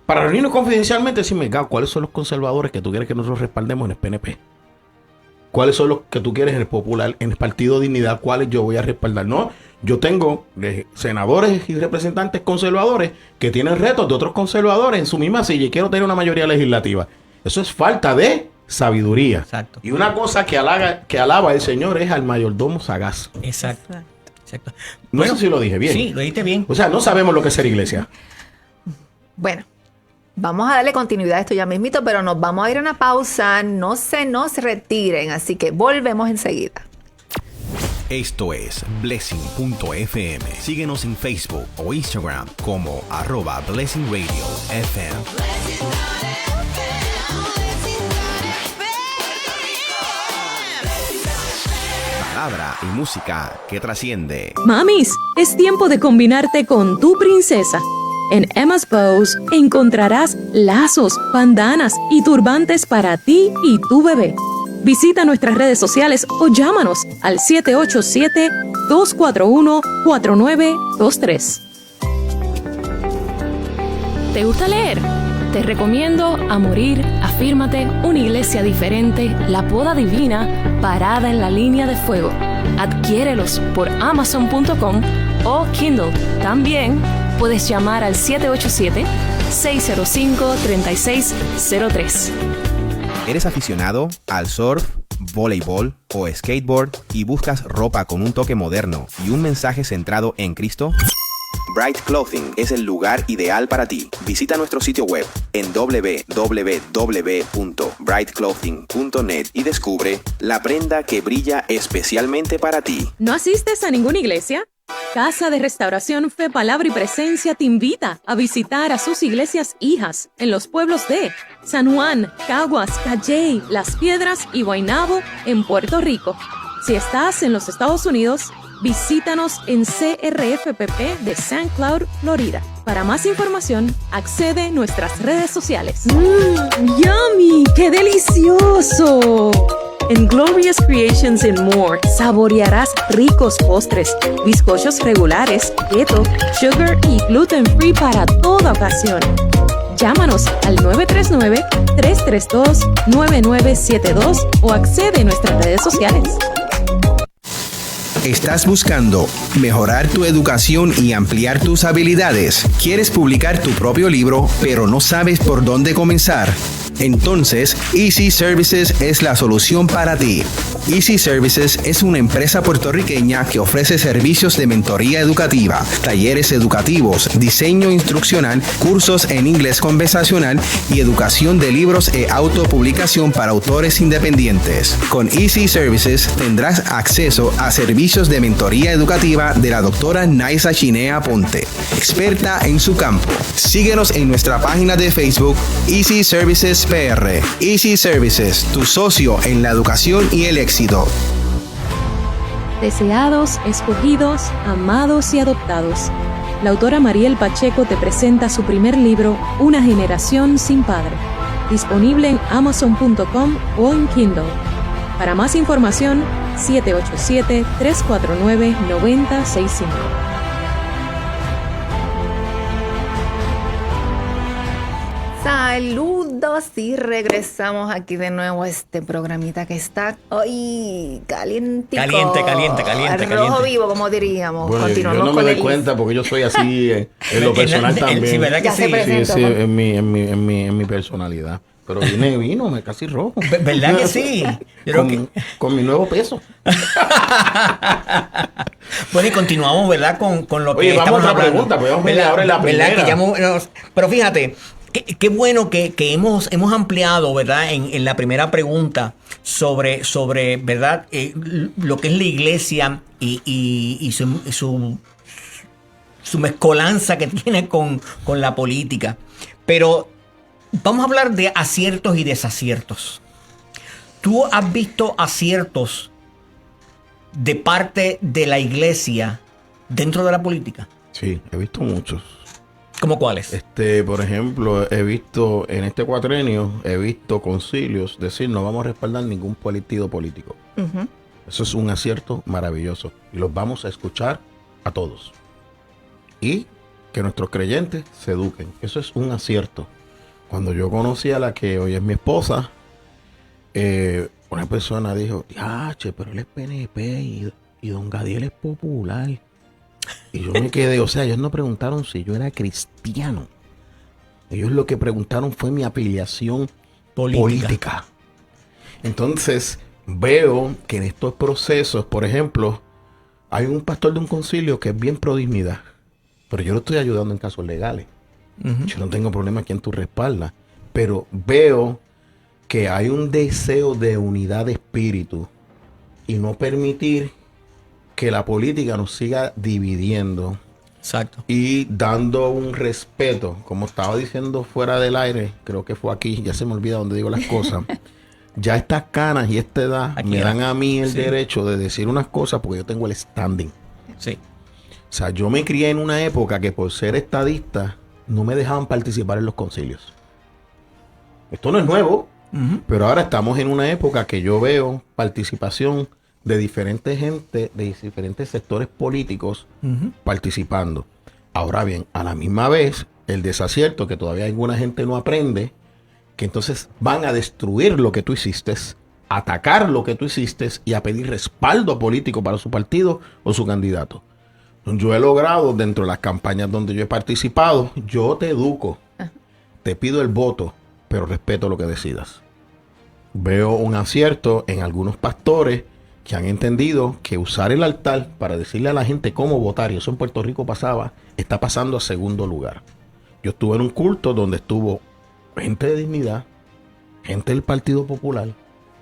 para reunirnos confidencialmente y decirme, Gao, ¿cuáles son los conservadores que tú quieres que nosotros respaldemos en el PNP? ¿Cuáles son los que tú quieres en el Popular, en el Partido Dignidad? ¿Cuáles yo voy a respaldar? No, Yo tengo senadores y representantes conservadores que tienen retos de otros conservadores en su misma silla y quiero tener una mayoría legislativa. Eso es falta de sabiduría. Exacto. Y una cosa que alaba el Señor es al mayordomo sagaz. Exacto. No sé si lo dije bien. Sí, lo dijiste bien. O sea, no sabemos lo que es ser iglesia. Bueno, vamos a darle continuidad a esto ya mismito, pero nos vamos a ir a una pausa. No se nos retiren, así que volvemos enseguida. Esto es Blessing.fm. Síguenos en Facebook o Instagram como @BlessingRadioFM. Palabra y música que trasciende. Mamis, es tiempo de combinarte con tu princesa. En Emma's Bows encontrarás lazos, bandanas y turbantes para ti y tu bebé. Visita nuestras redes sociales o llámanos al 787-241-4923. ¿Te gusta leer? Te recomiendo A Morir, Afírmate, Una Iglesia Diferente, La Poda Divina, Parada en la Línea de Fuego. Adquiérelos por Amazon.com o Kindle. También puedes llamar al 787-605-3603. ¿Eres aficionado al surf, voleibol o skateboard y buscas ropa con un toque moderno y un mensaje centrado en Cristo? Bright Clothing es el lugar ideal para ti. Visita nuestro sitio web en www.brightclothing.net y descubre la prenda que brilla especialmente para ti. ¿No asistes a ninguna iglesia? Casa de Restauración Fe, Palabra y Presencia te invita a visitar a sus iglesias hijas en los pueblos de San Juan, Caguas, Calley, Las Piedras y Guaynabo en Puerto Rico. Si estás en los Estados Unidos, visítanos en CRFPP de St. Cloud, Florida. Para más información, accede a nuestras redes sociales. ¡Yummy! ¡Qué delicioso! En Glorious Creations and More saborearás ricos postres, bizcochos regulares, keto, sugar y gluten free para toda ocasión. Llámanos al 939-332-9972 o accede a nuestras redes sociales. ¿Estás buscando mejorar tu educación y ampliar tus habilidades? ¿Quieres publicar tu propio libro, pero no sabes por dónde comenzar? Entonces, Easy Services es la solución para ti. Easy Services es una empresa puertorriqueña que ofrece servicios de mentoría educativa, talleres educativos, diseño instruccional, cursos en inglés conversacional y educación de libros e autopublicación para autores independientes. Con Easy Services tendrás acceso a servicios de mentoría educativa de la doctora Naisa Chinea Ponte, experta en su campo. Síguenos en nuestra página de Facebook Easy Services PR. Easy Services, tu socio en la educación y el éxito. Deseados, escogidos, amados y adoptados. La autora Mariel Pacheco te presenta su primer libro, Una generación sin padre, disponible en Amazon.com o en Kindle. Para más información, 787-349-9065. Saludos y regresamos aquí de nuevo a este programita que está hoy calientico. Caliente. Rojo vivo, como diríamos. Bueno, continuamos yo no me con doy el... cuenta porque yo soy así en lo personal también. Sí, ¿verdad que Ya se sí? presentó. Sí, en mi personalidad. Pero vino casi rojo. ¿Verdad que sí? Yo creo con mi nuevo peso. Bueno, y continuamos, ¿verdad? Con lo que Oye, vamos estamos a otra hablando. pregunta, pues vamos a ver ¿Verdad? ahora la ¿Verdad? primera. Pero fíjate, qué bueno que hemos ampliado, ¿verdad? En la primera pregunta sobre ¿verdad? Lo que es la iglesia y su mezcolanza que tiene con la política. Pero vamos a hablar de aciertos y desaciertos. ¿Tú has visto aciertos de parte de la iglesia dentro de la política? Sí, he visto muchos. ¿Cómo cuáles? Por ejemplo, he visto en este cuatrenio, concilios decir no vamos a respaldar ningún partido político. Ujú. Eso es un acierto maravilloso. Y los vamos a escuchar a todos. Y que nuestros creyentes se eduquen. Eso es un acierto. Cuando yo conocí a la que hoy es mi esposa, una persona dijo, ¡yache, pero él es PNP y don Gadiel es popular! Y yo me quedé, o sea, ellos no preguntaron si yo era cristiano. Ellos lo que preguntaron fue mi afiliación política. Entonces, veo que en estos procesos, por ejemplo, hay un pastor de un concilio que es bien pro dignidad, pero yo lo estoy ayudando en casos legales. Yo no tengo problema quien tú respaldas, pero veo que hay un deseo de unidad de espíritu y no permitir que la política nos siga dividiendo. Exacto. Y dando un respeto, como estaba diciendo fuera del aire, creo que fue aquí, ya se me olvida dónde digo las cosas. Ya estas canas y esta edad Aquí me era. dan a mí el Sí. derecho de decir unas cosas porque yo tengo el standing. Sí. O sea, yo me crié en una época que por ser estadista no me dejaban participar en los concilios. Esto no es nuevo, pero ahora estamos en una época que yo veo participación de diferentes gente, de diferentes sectores políticos participando. Ahora bien, a la misma vez, el desacierto que todavía alguna gente no aprende, que entonces van a destruir lo que tú hiciste, atacar lo que tú hiciste y a pedir respaldo político para su partido o su candidato. Yo he logrado, dentro de las campañas donde yo he participado, yo te educo, te pido el voto, pero respeto lo que decidas. Veo un acierto en algunos pastores que han entendido que usar el altar para decirle a la gente cómo votar, y eso en Puerto Rico pasaba, está pasando a segundo lugar. Yo estuve en un culto donde estuvo gente de dignidad, gente del Partido Popular,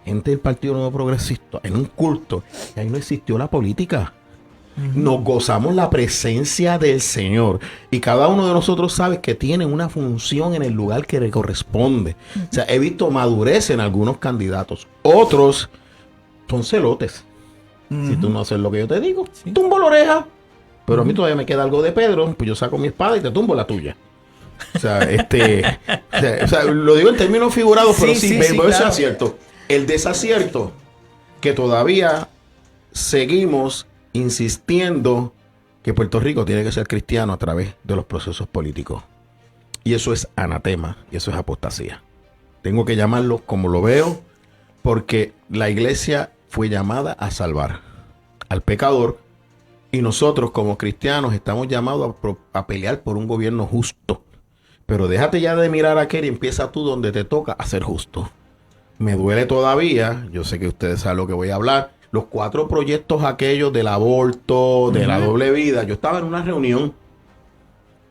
gente del Partido Nuevo Progresista, en un culto, y ahí no existió la política. Nos gozamos la presencia del Señor. Y cada uno de nosotros sabe que tiene una función en el lugar que le corresponde. O sea, he visto madurez en algunos candidatos. Otros son celotes. Si tú no haces lo que yo te digo, tumbo la oreja. Pero a mí todavía me queda algo de Pedro, pues yo saco mi espada y te tumbo la tuya. O sea, o sea, lo digo en términos figurados, pero sí, eso es cierto. El desacierto que todavía seguimos insistiendo que Puerto Rico tiene que ser cristiano a través de los procesos políticos. Y eso es anatema, y eso es apostasía. Tengo que llamarlo como lo veo, porque la iglesia fue llamada a salvar al pecador, y nosotros como cristianos estamos llamados a pelear por un gobierno justo. Pero déjate ya de mirar a aquel y empieza tú donde te toca a ser justo. Me duele todavía, yo sé que ustedes saben lo que voy a hablar, los 4 proyectos aquellos del aborto, de la doble vida. Yo estaba en una reunión,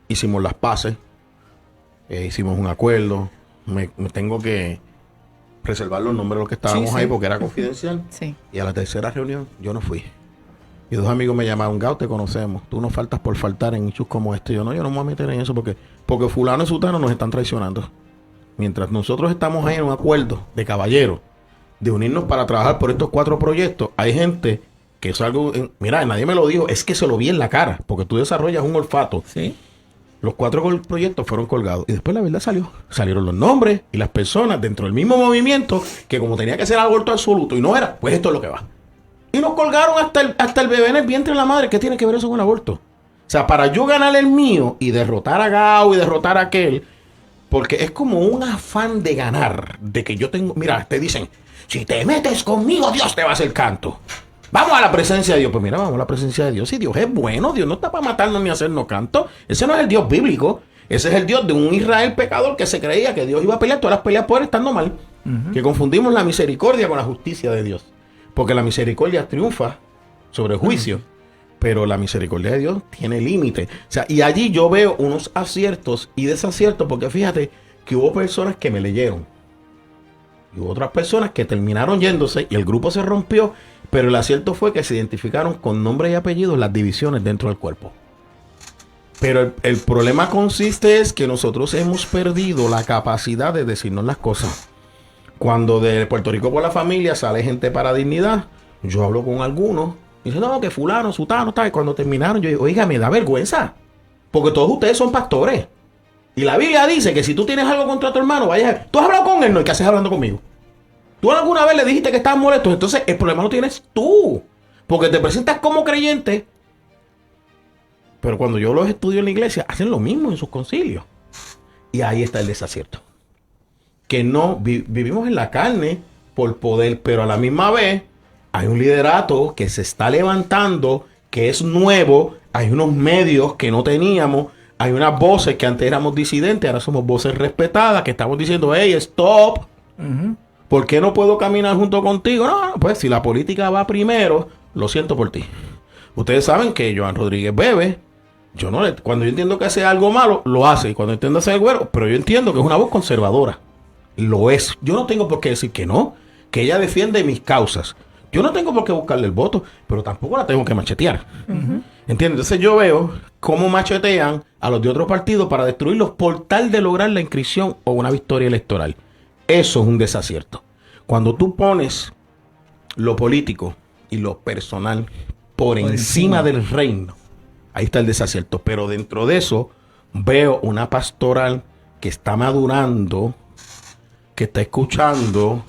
hicimos las paces, hicimos un acuerdo, me tengo que reservar los nombres de los que estábamos ahí porque era confidencial. Sí. Y a la tercera reunión yo no fui. Y 2 amigos me llamaron, Gao, te conocemos, tú no faltas por faltar en hechos como este. Yo no me voy a meter en eso porque fulano y sutano nos están traicionando. Mientras nosotros estamos ahí en un acuerdo de caballero, de unirnos para trabajar por estos 4 proyectos, hay gente que es algo, mira, nadie me lo dijo, es que se lo vi en la cara, porque tú desarrollas un olfato. Sí. Los 4 proyectos fueron colgados y después la verdad salieron los nombres y las personas dentro del mismo movimiento que como tenía que ser aborto absoluto y no era, pues esto es lo que va. Y nos colgaron hasta el bebé en el vientre de la madre. ¿Qué tiene que ver eso con el aborto? O sea, para yo ganar el mío y derrotar a Gao y derrotar a aquel, porque es como un afán de ganar, de que yo tengo, mira, te dicen, si te metes conmigo, Dios te va a hacer canto. Vamos a la presencia de Dios. Pues mira, vamos a la presencia de Dios. Si Dios es bueno, Dios no está para matarnos ni hacernos canto. Ese no es el Dios bíblico. Ese es el Dios de un Israel pecador que se creía que Dios iba a pelear todas las peleas por él estando mal. Que confundimos la misericordia con la justicia de Dios. Porque la misericordia triunfa sobre el juicio. Pero la misericordia de Dios tiene límite. O sea, y allí yo veo unos aciertos y desaciertos. Porque fíjate que hubo personas que me leyeron. Y hubo otras personas que terminaron yéndose y el grupo se rompió. Pero el acierto fue que se identificaron con nombre y apellido las divisiones dentro del cuerpo. Pero el problema consiste es que nosotros hemos perdido la capacidad de decirnos las cosas. Cuando de Puerto Rico por la Familia sale gente para dignidad, yo hablo con algunos y dicen, no, que fulano, sutano, tal. Y cuando terminaron, yo digo, oiga, me da vergüenza. Porque todos ustedes son pastores. Y la Biblia dice que si tú tienes algo contra tu hermano, vayas. Tú has hablado con él, no, ¿y qué haces hablando conmigo? Tú alguna vez le dijiste que estabas molesto, entonces el problema lo tienes tú. Porque te presentas como creyente. Pero cuando yo los estudio en la iglesia, hacen lo mismo en sus concilios. Y ahí está el desacierto. Que no vivimos en la carne por poder, pero a la misma vez hay un liderato que se está levantando, que es nuevo, hay unos medios que no teníamos, hay unas voces que antes éramos disidentes, ahora somos voces respetadas, que estamos diciendo, hey, stop, ¿por qué no puedo caminar junto contigo? No, pues si la política va primero, lo siento por ti. Ustedes saben que Joan Rodríguez bebe, cuando yo entiendo que hace algo malo, lo hace, y cuando entiendo que hace algo bueno, pero yo entiendo que es una voz conservadora, lo es. Yo no tengo por qué decir que no, que ella defiende mis causas. Yo no tengo por qué buscarle el voto, pero tampoco la tengo que machetear. ¿Entiendes? Entonces yo veo cómo machetean a los de otros partidos para destruirlos por tal de lograr la inscripción o una victoria electoral. Eso es un desacierto. Cuando tú pones lo político y lo personal por encima del reino, ahí está el desacierto. Pero dentro de eso veo una pastoral que está madurando, que está escuchando,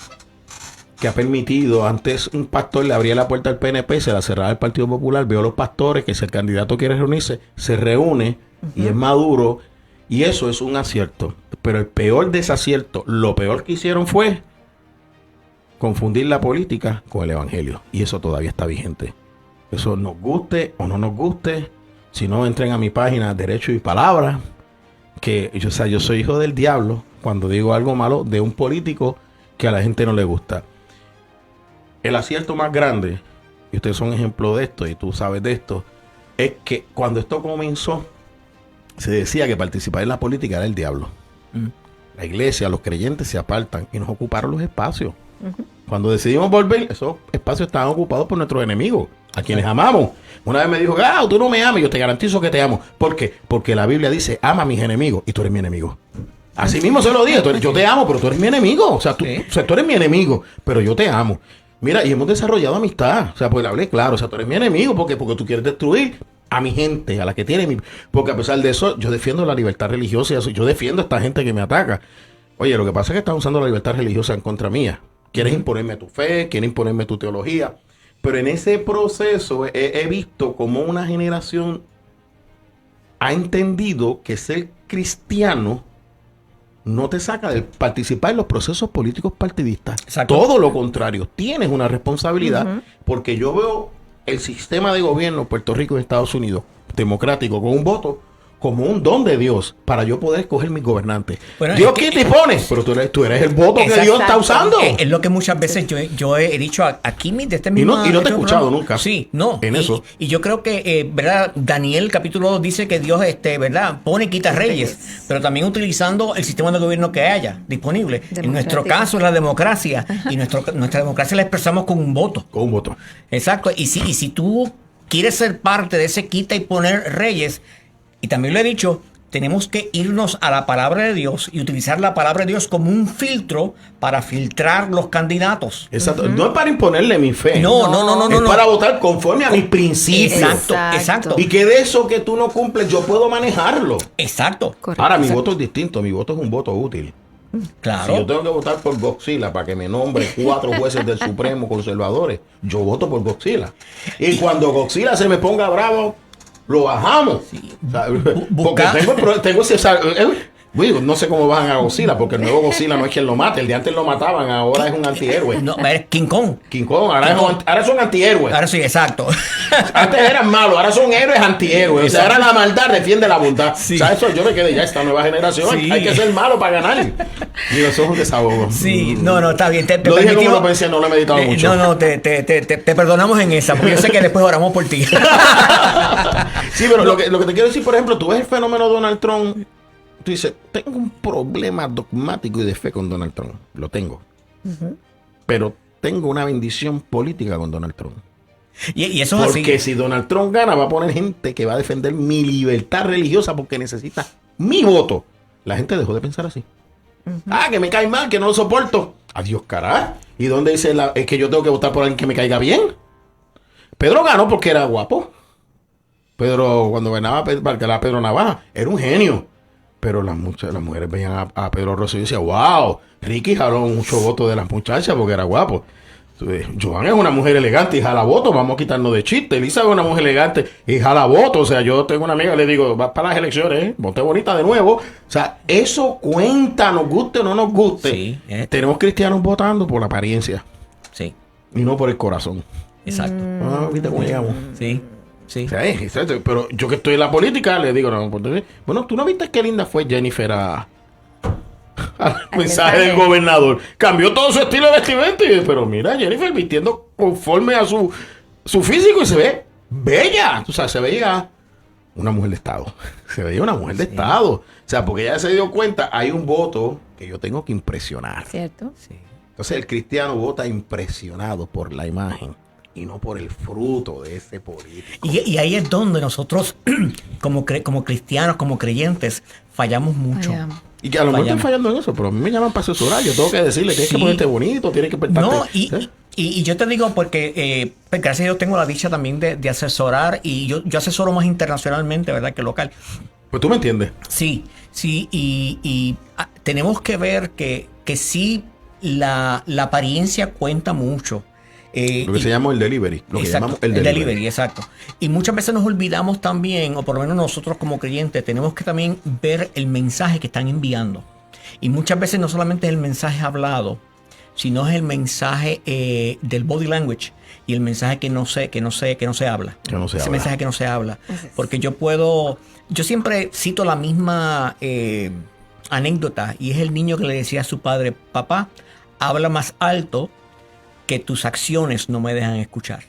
que ha permitido, antes un pastor le abría la puerta al PNP, se la cerraba el Partido Popular, veo a los pastores que si el candidato quiere reunirse, se reúne y es maduro, y eso es un acierto. Pero el peor desacierto, lo peor que hicieron fue confundir la política con el evangelio, y eso todavía está vigente. Eso nos guste o no nos guste, si no entren a mi página Derecho y Palabra, que yo soy hijo del diablo cuando digo algo malo de un político que a la gente no le gusta. El acierto más grande, y ustedes son ejemplo de esto, y tú sabes de esto, es que cuando esto comenzó, se decía que participar en la política era el diablo. La iglesia, los creyentes se apartan y nos ocuparon los espacios. Cuando decidimos volver, esos espacios estaban ocupados por nuestros enemigos, a quienes amamos. Una vez me dijo, tú no me amas, yo te garantizo que te amo. ¿Por qué? Porque la Biblia dice, ama a mis enemigos, y tú eres mi enemigo. Así mismo se lo dije, yo te amo, pero tú eres mi enemigo. O sea, tú eres mi enemigo, pero yo te amo. Mira, y hemos desarrollado amistad. O sea, pues le hablé claro, o sea, tú eres mi enemigo porque tú quieres destruir a mi gente, a la que tiene mi... Porque a pesar de eso, yo defiendo la libertad religiosa y yo defiendo a esta gente que me ataca. Oye, lo que pasa es que estás usando la libertad religiosa en contra mía. Quieres imponerme tu fe, quieres imponerme tu teología. Pero en ese proceso he visto como una generación ha entendido que ser cristiano no te saca de participar en los procesos políticos partidistas. Exacto. Todo lo contrario, tienes una responsabilidad, porque yo veo el sistema de gobierno de Puerto Rico y Estados Unidos democrático con un voto como un don de Dios para yo poder escoger mis gobernantes. Bueno, Dios quita y pone, pero tú eres el voto que Dios está usando. Es lo que muchas veces yo he dicho aquí de este mismo... Y no te he escuchado nunca. Sí, no. En eso. Y yo creo que, ¿verdad? Daniel capítulo 2 dice que Dios, ¿verdad? Pone y quita reyes, pero también utilizando el sistema de gobierno que haya disponible. En nuestro caso, la democracia. Y nuestra democracia la expresamos con un voto. Con un voto. Exacto. Y si tú quieres ser parte de ese quita y poner reyes... Y también lo he dicho, tenemos que irnos a la palabra de Dios y utilizar la palabra de Dios como un filtro para filtrar los candidatos. Exacto. No es para imponerle mi fe. No. Es para votar conforme a mis principios. Exacto. Y que de eso que tú no cumples, yo puedo manejarlo. Exacto. Correcto. Ahora, mi voto es distinto. Mi voto es un voto útil. Claro. Si yo tengo que votar por Godzilla para que me nombre 4 jueces del Supremo conservadores, yo voto por Godzilla. Y cuando Godzilla se me ponga bravo, lo bajamos. Sí. O sea, porque tengo ese... no sé cómo bajan a Godzilla, porque el nuevo Godzilla no es quien lo mate. El de antes lo mataban, ahora es un antihéroe. No, es King Kong. Ahora son antihéroes. Ahora sí, exacto. Antes eran malos, ahora son héroes antihéroes. O sea, ahora la maldad defiende la bondad. Sí. O sea, eso yo me quedé ya, esta nueva generación. Sí. Hay que ser malo para ganar. Digo, eso es un desahogo. Sí, no, está bien. Lo dije como lo pensé, no lo he meditado mucho. Te perdonamos en esa, porque yo sé que después oramos por ti. Sí, pero lo que te quiero decir, por ejemplo, tú ves el fenómeno Donald Trump. Tú dices, tengo un problema dogmático y de fe con Donald Trump. Lo tengo. Pero tengo una bendición política con Donald Trump. Y eso es así. Porque si Donald Trump gana, va a poner gente que va a defender mi libertad religiosa porque necesita mi voto. La gente dejó de pensar así. Que me cae mal, que no lo soporto. Adiós, carajo. ¿Y dónde dice es que yo tengo que votar por alguien que me caiga bien? Pedro ganó porque era guapo. Pedro, cuando ganaba Pedro Navaja, era un genio. Pero las mujeres veían a Pedro Rosselló y decían, wow, Ricky jaló mucho voto de las muchachas porque era guapo. Joan es una mujer elegante y jala voto, vamos a quitarnos de chiste. Elisa es una mujer elegante y jala voto. O sea, yo tengo una amiga y le digo, vas para las elecciones, voté bonita de nuevo. O sea, eso cuenta, nos guste o no nos guste. Sí, tenemos cristianos votando por la apariencia. Sí. Y no por el corazón. Exacto. ¿Viste cómo llegamos? Sí. Sí. O sea, exacto. Pero yo que estoy en la política le digo, no, bueno, ¿tú no viste qué linda fue Jennifer al mensaje del gobernador? Cambió todo su estilo de vestimenta. Pero mira, Jennifer vistiendo conforme a su físico y se ve bella. O sea, se veía una mujer de Estado. Se veía una mujer de Estado. O sea, porque ella se dio cuenta, hay un voto que yo tengo que impresionar. ¿Cierto? Sí. Entonces el cristiano vota impresionado por la imagen y no por el fruto de ese político. Y ahí es donde nosotros, como cristianos, como creyentes, fallamos mucho. Fallamos. Y que a lo mejor estoy fallando en eso, pero a mí me llaman para asesorar. Yo tengo que decirle, tienes que ponerte bonito, tienes que portarte. No, ¿sí? y yo te digo porque, pues, gracias a Dios tengo la dicha también de asesorar, y yo asesoro más internacionalmente, ¿verdad?, que local. Pues tú me entiendes. Sí, y tenemos que ver que sí, la apariencia cuenta mucho. Lo que se llama el delivery. Lo que llamamos el delivery. Exacto. Y muchas veces nos olvidamos también, o por lo menos nosotros como creyentes, tenemos que también ver el mensaje que están enviando. Y muchas veces no solamente es el mensaje hablado, sino es el mensaje del body language y el mensaje que no se habla. Ese mensaje que no se habla. Porque yo siempre cito la misma anécdota, y es el niño que le decía a su padre: papá, habla más alto, que tus acciones no me dejan escuchar.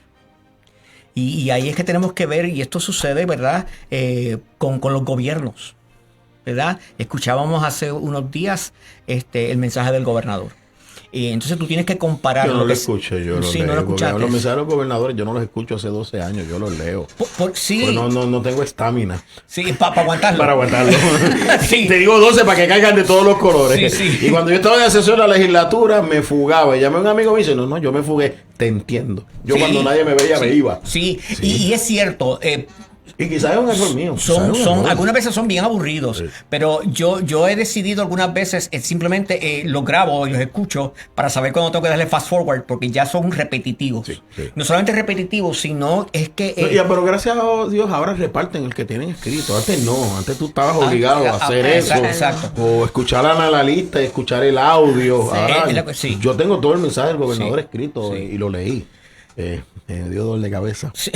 Y ahí es que tenemos que ver, y esto sucede, ¿verdad?, con los gobiernos, ¿verdad? Escuchábamos hace unos días el mensaje del gobernador. Y entonces tú tienes que comparar. Yo no lo escucho, yo lo leo. No lo escuchaste. Los mensajes de los gobernadores yo no los escucho hace 12 años, yo los leo. Sí. Pues no tengo estamina. Sí, para aguantarlo. Para aguantarlo. Sí. Te digo 12 para que caigan de todos los colores. Sí. Y cuando yo estaba de asesor en la legislatura, me fugaba. Y llamé a un amigo y me dice, no, yo me fugué. Te entiendo. Yo cuando nadie me veía, me iba. Sí. Y es cierto. Y quizás es un error mío. Algunas veces son bien aburridos, pero yo he decidido algunas veces simplemente los grabo y los escucho para saber cuándo tengo que darle fast forward, porque ya son repetitivos. Sí. No solamente repetitivos, sino es que... pero gracias a Dios ahora reparten el que tienen escrito. Antes no, antes tú estabas obligado a hacer eso. Exacto. O escuchar al analista y escuchar el audio. Sí, ahora, sí. Yo tengo todo el mensaje del gobernador escrito y lo leí. Me dio dolor de cabeza. Sí.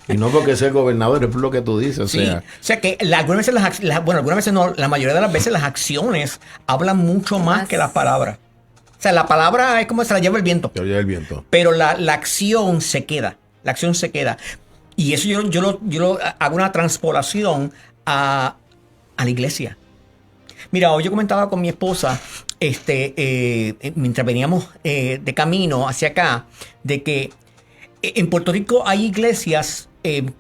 Y no porque sea el gobernador, es por lo que tú dices. O sea que algunas veces no, la mayoría de las veces las acciones hablan mucho más que las palabras. O sea, la palabra es como se la lleva el viento. Se la lleva el viento. Pero la acción se queda. La acción se queda. Y eso yo lo hago una transpolación a la iglesia. Mira, hoy yo comentaba con mi esposa, mientras veníamos de camino hacia acá, de que en Puerto Rico hay iglesias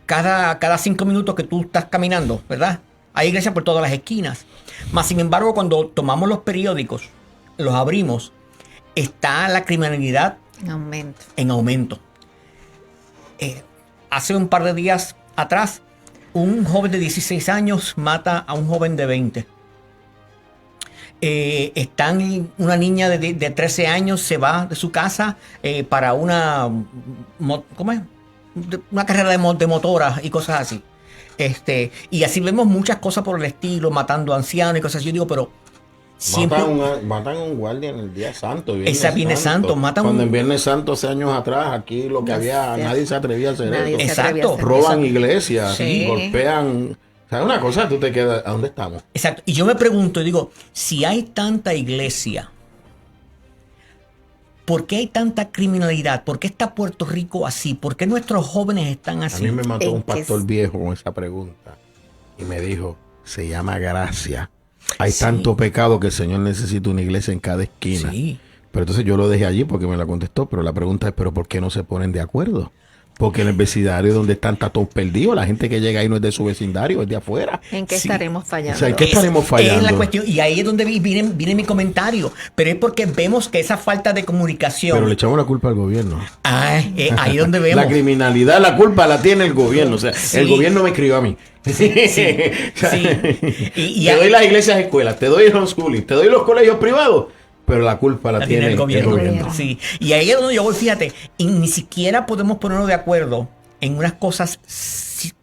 cada 5 minutos que tú estás caminando, ¿verdad? Hay iglesias por todas las esquinas. Más sin embargo, cuando tomamos los periódicos, los abrimos, está la criminalidad en aumento. Hace un par de días atrás, un joven de 16 años mata a un joven de 20. Una niña de 13 años se va de su casa para una carrera de motoras y cosas así. Y así vemos muchas cosas por el estilo, matando ancianos y cosas así. Yo digo, pero siempre... Matan a un guardia en el Día Santo. Viernes Santo. Cuando en Viernes Santo, hace años atrás, aquí lo que había, nadie se atrevía a hacer eso. Exacto. Roban iglesias, golpean... ¿Sabes una cosa? Tú te quedas... ¿A dónde estamos? Exacto. Y yo me pregunto, digo, si hay tanta iglesia, ¿por qué hay tanta criminalidad? ¿Por qué está Puerto Rico así? ¿Por qué nuestros jóvenes están así? A mí me mató un pastor viejo con esa pregunta. Y me dijo, se llama gracia. Hay tanto pecado que el Señor necesita una iglesia en cada esquina. Sí. Pero entonces yo lo dejé allí porque me la contestó. Pero la pregunta es, ¿pero por qué no se ponen de acuerdo? Porque en el vecindario donde están todos perdidos, la gente que llega ahí no es de su vecindario, es de afuera. ¿En qué estaremos fallando? O sea, ¿en qué estaremos fallando? Es la cuestión, y ahí es donde viene mi comentario. Pero es porque vemos que esa falta de comunicación... Pero le echamos la culpa al gobierno. Ahí es donde vemos. La criminalidad, la culpa la tiene el gobierno. O sea, el gobierno me escribió a mí. Sí. Te doy las iglesias escuelas, te doy el homeschooling, te doy los colegios privados. Pero la culpa la tiene el gobierno. Sí. Y ahí es donde yo voy, fíjate, y ni siquiera podemos ponernos de acuerdo en unas cosas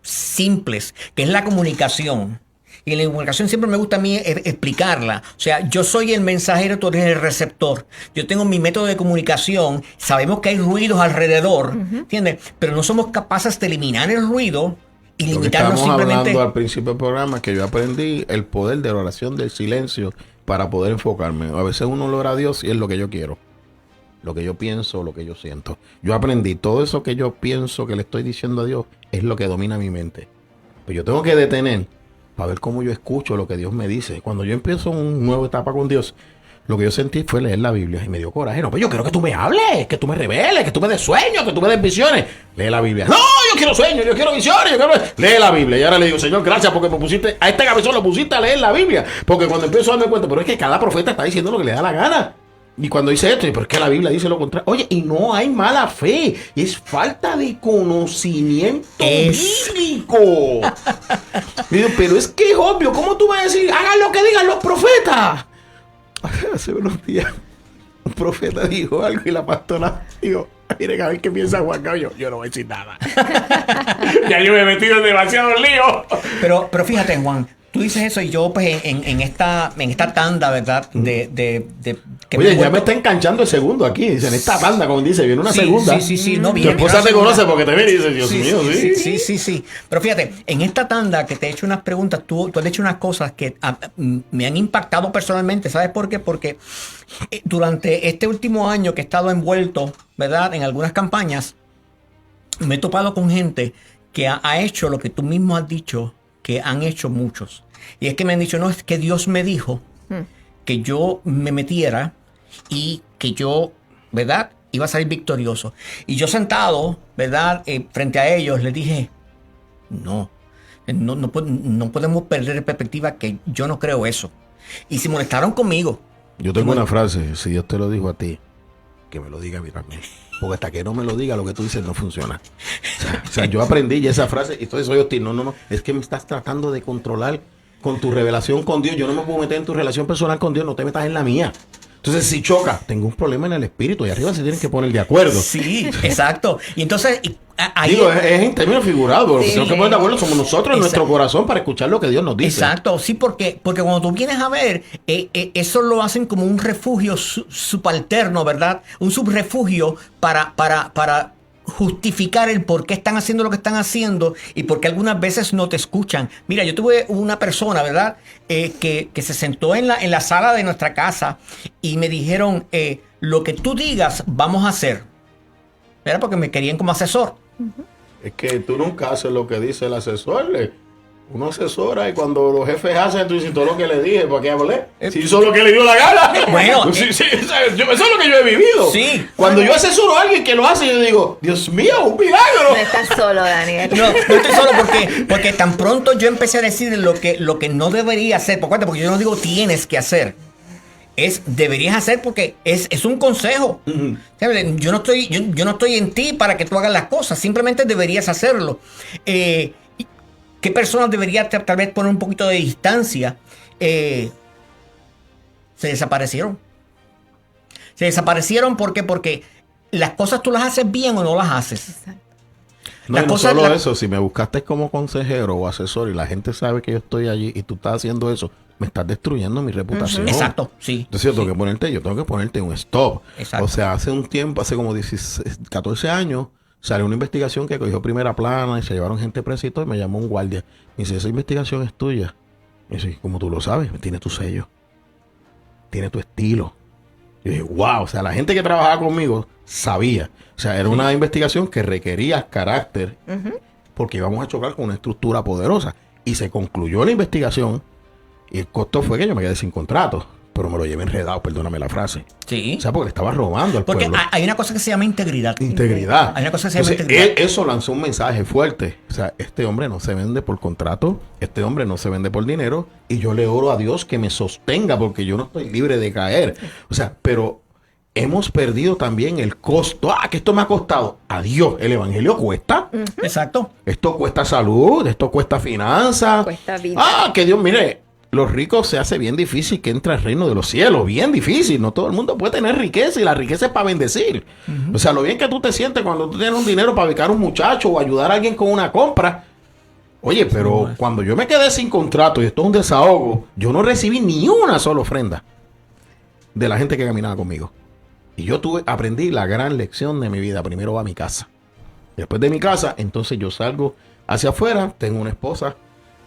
simples, que es la comunicación. Y en la comunicación siempre me gusta a mí explicarla. O sea, yo soy el mensajero, tú eres el receptor. Yo tengo mi método de comunicación. Sabemos que hay ruidos alrededor, ¿entiendes? Pero no somos capaces de eliminar el ruido y Lo que limitarnos estamos simplemente. hablando al principio del programa, que yo aprendí el poder de la oración del silencio para poder enfocarme. A veces uno logra a Dios y es lo que yo quiero, lo que yo pienso, lo que yo siento. Yo aprendí todo eso que yo pienso que le estoy diciendo a Dios es lo que domina mi mente. Pues yo tengo que detener para ver cómo yo escucho lo que Dios me dice. Cuando yo empiezo una nueva etapa con Dios, lo que yo sentí fue leer la Biblia y me dio coraje. No, pues yo quiero que tú me hables, que tú me reveles, que tú me des sueños, que tú me des visiones. Lee la Biblia. No, yo quiero sueños, yo quiero visiones, yo quiero... Lee la Biblia. Y ahora le digo, Señor, gracias porque me pusiste, a este cabezón lo pusiste a leer la Biblia. Porque cuando empiezo a darme cuenta, pero es que cada profeta está diciendo lo que le da la gana. Y cuando dice esto, ¿por qué la Biblia dice lo contrario? Oye, y no hay mala fe, es falta de conocimiento bíblico. Digo, pero es que es obvio, ¿cómo tú vas a decir, hagan lo que digan los profetas? Hace unos días, un profeta dijo algo y la pastora dijo, miren a ver qué piensa Juan Carlos. Yo no voy a decir nada. Ya yo me he metido en demasiados líos. Pero fíjate, Juan, tú dices eso y yo pues en esta tanda, ¿verdad? Que oye, ya me está enganchando el segundo aquí. Dicen, esta tanda, como dice, viene una segunda. Sí, no Tu viene. esposa te conoce porque te viene y dice, Dios mío, sí. Sí. Pero fíjate, en esta tanda que te he hecho unas preguntas, tú has hecho unas cosas que me han impactado personalmente. ¿Sabes por qué? Porque durante este último año que he estado envuelto, ¿verdad? En algunas campañas, me he topado con gente que ha hecho lo que tú mismo has dicho que han hecho muchos. Y es que me han dicho, no, es que Dios me dijo que yo me metiera y que yo, ¿verdad?, iba a salir victorioso. Y yo sentado, ¿verdad?, frente a ellos, les dije, no podemos perder de perspectiva que yo no creo eso. Y se molestaron conmigo. Yo tengo una frase, si Dios te lo dijo a ti, que me lo diga a mí también. Porque hasta que no me lo diga, lo que tú dices no funciona. O sea, yo aprendí ya esa frase y entonces soy hostil. No, es que me estás tratando de controlar con tu revelación con Dios. Yo no me puedo meter en tu relación personal con Dios, no te metas en la mía. Entonces, si choca, tengo un problema en el espíritu y arriba se tienen que poner de acuerdo. Sí, exacto. Y entonces, ahí digo, es en términos figurados, porque Sí. si tenemos que poner de acuerdo somos nosotros en nuestro corazón para escuchar lo que Dios nos dice. Exacto, sí, porque cuando tú vienes a ver, eso lo hacen como un refugio subalterno, ¿verdad? Un subrefugio para justificar el por qué están haciendo lo que están haciendo y por qué algunas veces no te escuchan. Mira, yo tuve una persona, ¿verdad? Que se sentó en la sala de nuestra casa y me dijeron, lo que tú digas, vamos a hacer. Era porque me querían como asesor. Es que tú nunca haces lo que dice el asesor. Uno asesora y cuando los jefes hacen, tú dices todo lo que le dije, ¿para qué hablé? Si hizo lo que le dio la gana. Bueno, sí, eso es lo que yo he vivido. Sí. Cuando yo asesoro a alguien que lo hace, yo digo, Dios mío, un milagro. No estás solo, Daniel. No estoy solo porque tan pronto yo empecé a decir lo que no debería hacer, porque yo no digo tienes que hacer, es deberías hacer porque es un consejo. Yo no estoy en ti para que tú hagas las cosas, simplemente deberías hacerlo. ¿Qué personas debería tal vez poner un poquito de distancia? Se desaparecieron. Se desaparecieron porque las cosas tú las haces bien o no las haces. Exacto. No solo eso, si me buscaste como consejero o asesor y la gente sabe que yo estoy allí y tú estás haciendo eso, me estás destruyendo mi reputación. Exacto, sí. Entonces yo tengo que ponerte un stop. Exacto. O sea, hace un tiempo, hace como 14 años, salió una investigación que cogió primera plana y se llevaron gente presa y todo, y me llamó un guardia. Me dice, esa investigación es tuya. Y dice, como tú lo sabes, tiene tu sello. Tiene tu estilo. Y dije, wow, o sea, la gente que trabajaba conmigo sabía. O sea, era una investigación que requería carácter porque íbamos a chocar con una estructura poderosa. Y se concluyó la investigación y el costo fue que yo me quedé sin contrato. Pero me lo llevé enredado, perdóname la frase. Sí. O sea, porque le estaba robando al Porque pueblo. hay una cosa que se llama integridad. Integridad. Hay una cosa que se llama Entonces, integridad. eso lanzó un mensaje fuerte. O sea, este hombre no se vende por contrato, este hombre no se vende por dinero, y yo le oro a Dios que me sostenga porque yo no estoy libre de caer. O sea, pero hemos perdido también el costo. Que esto me ha costado. Adiós, el evangelio cuesta. Exacto. Esto cuesta salud, esto cuesta finanzas. Cuesta vida. Que Dios, mire, los ricos se hace bien difícil que entre al reino de los cielos. Bien difícil. No todo el mundo puede tener riqueza y la riqueza es para bendecir. O sea, lo bien que tú te sientes cuando tú tienes un dinero para becar a un muchacho o ayudar a alguien con una compra. Oye, pero cuando yo me quedé sin contrato y esto es un desahogo, yo no recibí ni una sola ofrenda de la gente que caminaba conmigo. Y yo aprendí la gran lección de mi vida. Primero va a mi casa. Después de mi casa, entonces yo salgo hacia afuera. Tengo una esposa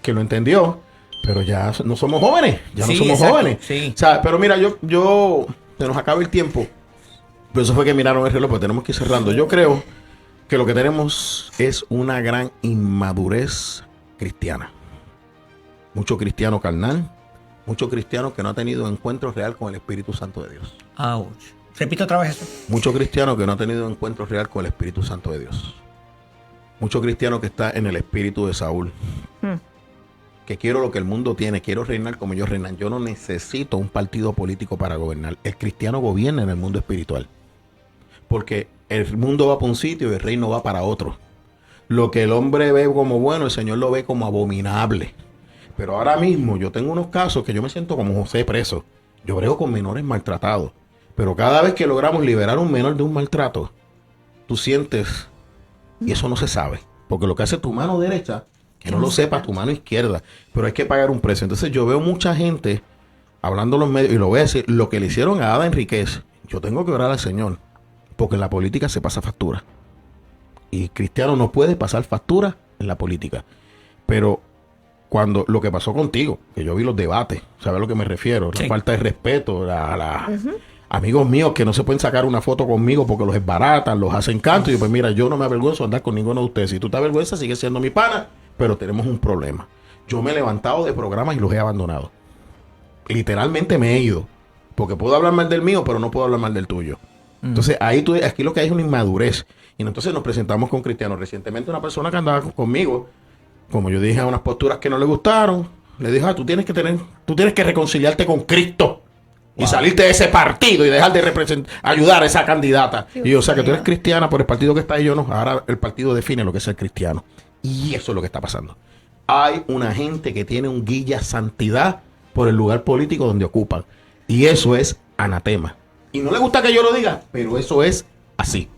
que lo entendió, pero ya no somos jóvenes. Ya no somos jóvenes. Sí. O sea, pero mira, yo se nos acaba el tiempo. Pero eso fue que miraron el reloj, porque tenemos que ir cerrando. Yo creo que lo que tenemos es una gran inmadurez cristiana. Mucho cristiano carnal, mucho cristiano que no ha tenido encuentro real con el Espíritu Santo de Dios. Ouch. Repito otra vez eso. Mucho cristiano que no ha tenido encuentro real con el Espíritu Santo de Dios. Mucho cristiano que está en el espíritu de Saúl. Que quiero lo que el mundo tiene, quiero reinar como yo reinan. Yo no necesito un partido político para gobernar. El cristiano gobierna en el mundo espiritual. Porque el mundo va para un sitio y el reino va para otro. Lo que el hombre ve como bueno, el Señor lo ve como abominable. Pero ahora mismo yo tengo unos casos que yo me siento como José preso. Yo brego con menores maltratados. Pero cada vez que logramos liberar a un menor de un maltrato, tú sientes, y eso no se sabe, porque lo que hace tu mano derecha, que no lo sepa tu mano izquierda, pero hay que pagar un precio. Entonces yo veo mucha gente hablando en los medios, y lo voy a decir, lo que le hicieron a Ada Enríquez, yo tengo que orar al Señor, porque en la política se pasa factura. Y cristiano no puede pasar factura en la política. Pero cuando lo que pasó contigo, que yo vi los debates, ¿sabes a lo que me refiero? La falta de respeto, amigos míos que no se pueden sacar una foto conmigo porque los desbaratan, los hacen canto. Y yo, pues mira, yo no me avergüenzo de andar con ninguno de ustedes. Si tú te avergüenzas, sigue siendo mi pana, pero tenemos un problema. Yo me he levantado de programas y los he abandonado. Literalmente me he ido. Porque puedo hablar mal del mío, pero no puedo hablar mal del tuyo. Entonces, aquí lo que hay es una inmadurez. Y entonces nos presentamos con cristianos. Recientemente una persona que andaba conmigo, como yo dije, a unas posturas que no le gustaron, le dijo, tú tienes que reconciliarte con Cristo. Y salirte de ese partido y dejar de ayudar a esa candidata. Y yo, o sea, que tú eres cristiana por el partido que está ahí, yo no. Ahora el partido define lo que es ser cristiano. Y eso es lo que está pasando. Hay una gente que tiene un guilla santidad por el lugar político donde ocupan. Y eso es anatema. Y no le gusta que yo lo diga, pero eso es así.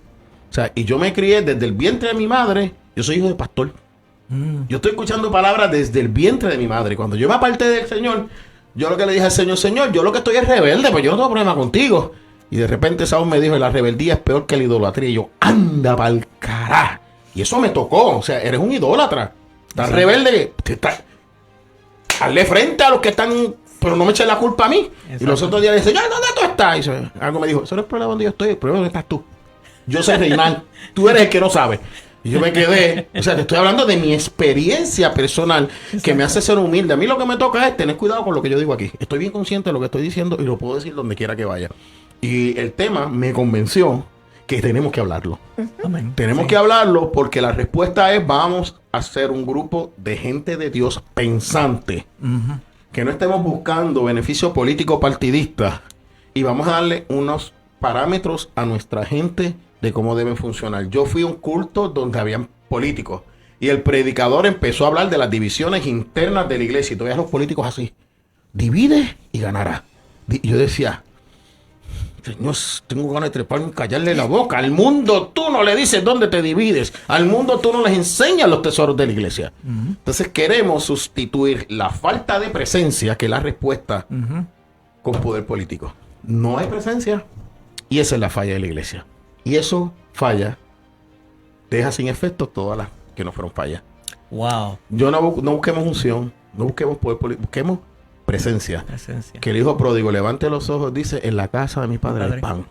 O sea, y yo me crié desde el vientre de mi madre. Yo soy hijo de pastor. Yo estoy escuchando palabras desde el vientre de mi madre. Cuando yo me aparté del Señor, yo lo que le dije al Señor, Señor, yo lo que estoy es rebelde, pues yo no tengo problema contigo. Y de repente Saúl me dijo, la rebeldía es peor que la idolatría. Y yo, anda pa'l carajo. Y eso me tocó. O sea, eres un idólatra. Estás rebelde. Hazle frente a los que están, pero no me echen la culpa a mí. Exacto. Y los otros días le dicen, ¿dónde tú estás? Y algo me dijo, eso no es el problema donde yo estoy, el problema es donde estás tú. Yo sé reinar. Tú eres el que no sabe. Y yo me quedé, o sea, te estoy hablando de mi experiencia personal que me hace ser humilde. A mí lo que me toca es tener cuidado con lo que yo digo aquí. Estoy bien consciente de lo que estoy diciendo y lo puedo decir donde quiera que vaya. Y el tema me convenció que tenemos que hablarlo. Tenemos que hablarlo porque la respuesta es, vamos a ser un grupo de gente de Dios pensante. Que no estemos buscando beneficio político partidista y vamos a darle unos parámetros a nuestra gente de cómo deben funcionar. Yo fui a un culto donde habían políticos y el predicador empezó a hablar de las divisiones internas de la iglesia y todavía los políticos así, divide y ganará. Y yo decía, Señor, tengo ganas de treparme y callarle la boca. Al mundo tú no le dices dónde te divides. Al mundo tú no les enseñas los tesoros de la iglesia. Entonces queremos sustituir la falta de presencia, que es la respuesta, con poder político. No hay presencia y esa es la falla de la iglesia. Y eso falla, deja sin efecto todas las que no fueron fallas. Wow. Yo no busquemos unción, no busquemos poder político, busquemos presencia. Que el hijo pródigo levante los ojos, dice, en la casa de mi padre hay pan.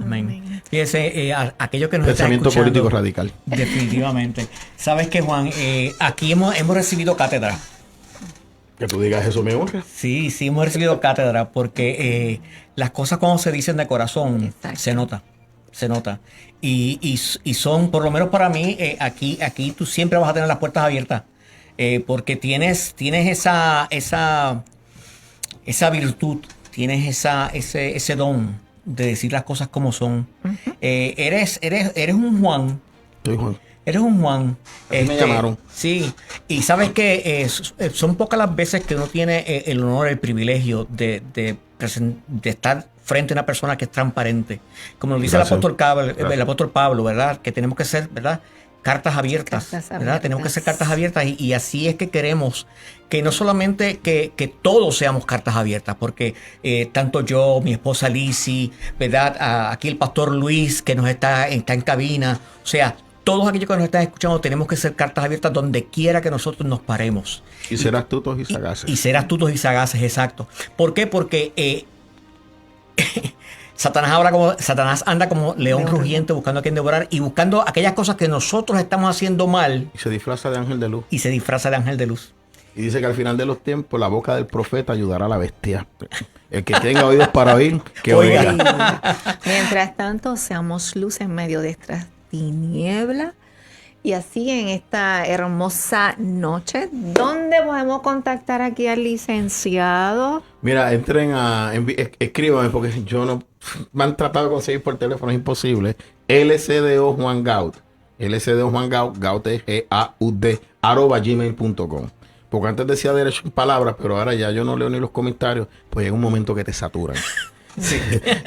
Amén. Fíjese, aquello que nos pensamiento está escuchando, político radical. Definitivamente. ¿Sabes qué, Juan? Aquí hemos recibido cátedra. Que tú digas eso me honra. Sí, hemos recibido cátedra porque las cosas cuando se dicen de corazón, exacto, se nota. Y son, por lo menos para mí, aquí tú siempre vas a tener las puertas abiertas. Porque tienes esa virtud, tienes ese don de decir las cosas como son. Eres un Juan. Soy Juan. Eres un Juan. Me llamaron. Sí. Y sabes que son pocas las veces que uno tiene el honor, el privilegio de estar frente a una persona que es transparente. Como lo dice el apóstol Pablo, ¿verdad? Que tenemos que ser, ¿verdad? cartas abiertas, Cartas ¿verdad? abiertas. Tenemos que ser cartas abiertas y así es que queremos que no solamente que todos seamos cartas abiertas, porque tanto yo, mi esposa Lizzy, ¿verdad? Aquí el pastor Luis que nos está en cabina, o sea, todos aquellos que nos están escuchando tenemos que ser cartas abiertas donde quiera que nosotros nos paremos. Y ser astutos y sagaces. Y ser astutos y sagaces, exacto. ¿Por qué? Porque Satanás anda como león rugiente buscando a quien devorar y buscando aquellas cosas que nosotros estamos haciendo mal Y se disfraza de ángel de luz. y se disfraza de ángel de luz. Y dice que al final de los tiempos la boca del profeta ayudará a la bestia. El que tenga oídos para oír, que Oiga. oiga. Mientras tanto, seamos luz en medio de esta tiniebla. Y así en esta hermosa noche, ¿dónde podemos contactar aquí al licenciado? Mira, entren escríbanme porque yo no me han tratado de conseguir por teléfono, es imposible. LCDO Juan Gaut. LCDO Juan Gaut, Gaut es GAUD, @gmail.com. Porque antes decía derecho en palabras, pero ahora ya yo no leo ni los comentarios, pues llega un momento que te saturan.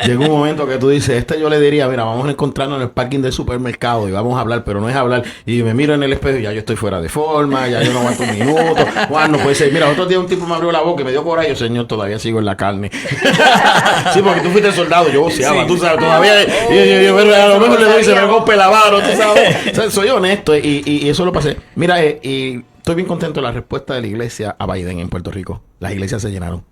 Llega un momento que tú dices, yo le diría, mira, vamos a encontrarnos en el parking del supermercado y vamos a hablar, pero no es hablar. Y me miro en el espejo y ya yo estoy fuera de forma, ya yo no aguanto un minuto. Juan, no puede ser. Mira, otro día un tipo me abrió la boca y me dio coraje. Yo, señor, todavía sigo en la carne. Sí, porque tú fuiste soldado, yo boceaba, Sí. tú sabes, todavía. Yo, a lo mejor le doy y se me golpe la mano, tú sabes. O sea, soy honesto y eso lo pasé. Mira, y estoy bien contento de la respuesta de la iglesia a Biden en Puerto Rico. Las iglesias se llenaron.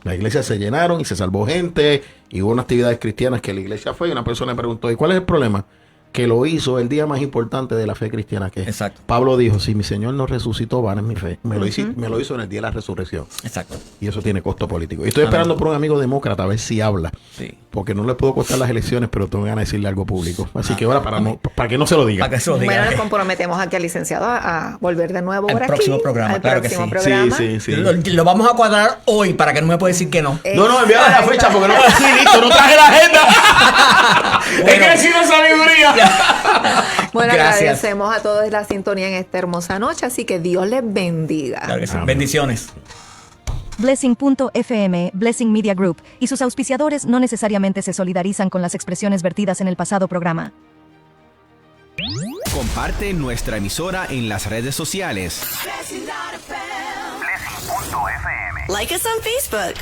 Las iglesias se llenaron y se salvó gente y hubo unas actividades cristianas que la iglesia fue y una persona me preguntó, ¿y cuál es el problema? Que lo hizo el día más importante de la fe cristiana que es. Exacto. Pablo dijo, si mi Señor no resucitó, vana es mi fe. Me lo hizo en el día de la resurrección. Exacto. Y eso tiene costo político. Y estoy Amén. esperando por un amigo demócrata a ver si habla. Sí. Porque no le puedo costar las elecciones, pero tengo ganas de decirle algo público. Así que ahora para que no se lo diga. Para que se lo diga. Bueno, nos comprometemos aquí al licenciado a volver de nuevo Al por aquí. próximo programa, al claro que próximo sí. programa. Sí. Lo vamos a cuadrar hoy para que no me pueda decir que no. No, envíame la fecha porque no estoy listo, no traje la agenda. He crecido en sabiduría. Bueno, Gracias. agradecemos a todos la sintonía en esta hermosa noche, así que Dios les bendiga. Claro que sí. Amén. Bendiciones. Blessing.fm, Blessing Media Group y sus auspiciadores no necesariamente se solidarizan con las expresiones vertidas en el pasado programa. Comparte nuestra emisora en las redes sociales. Like us on Facebook.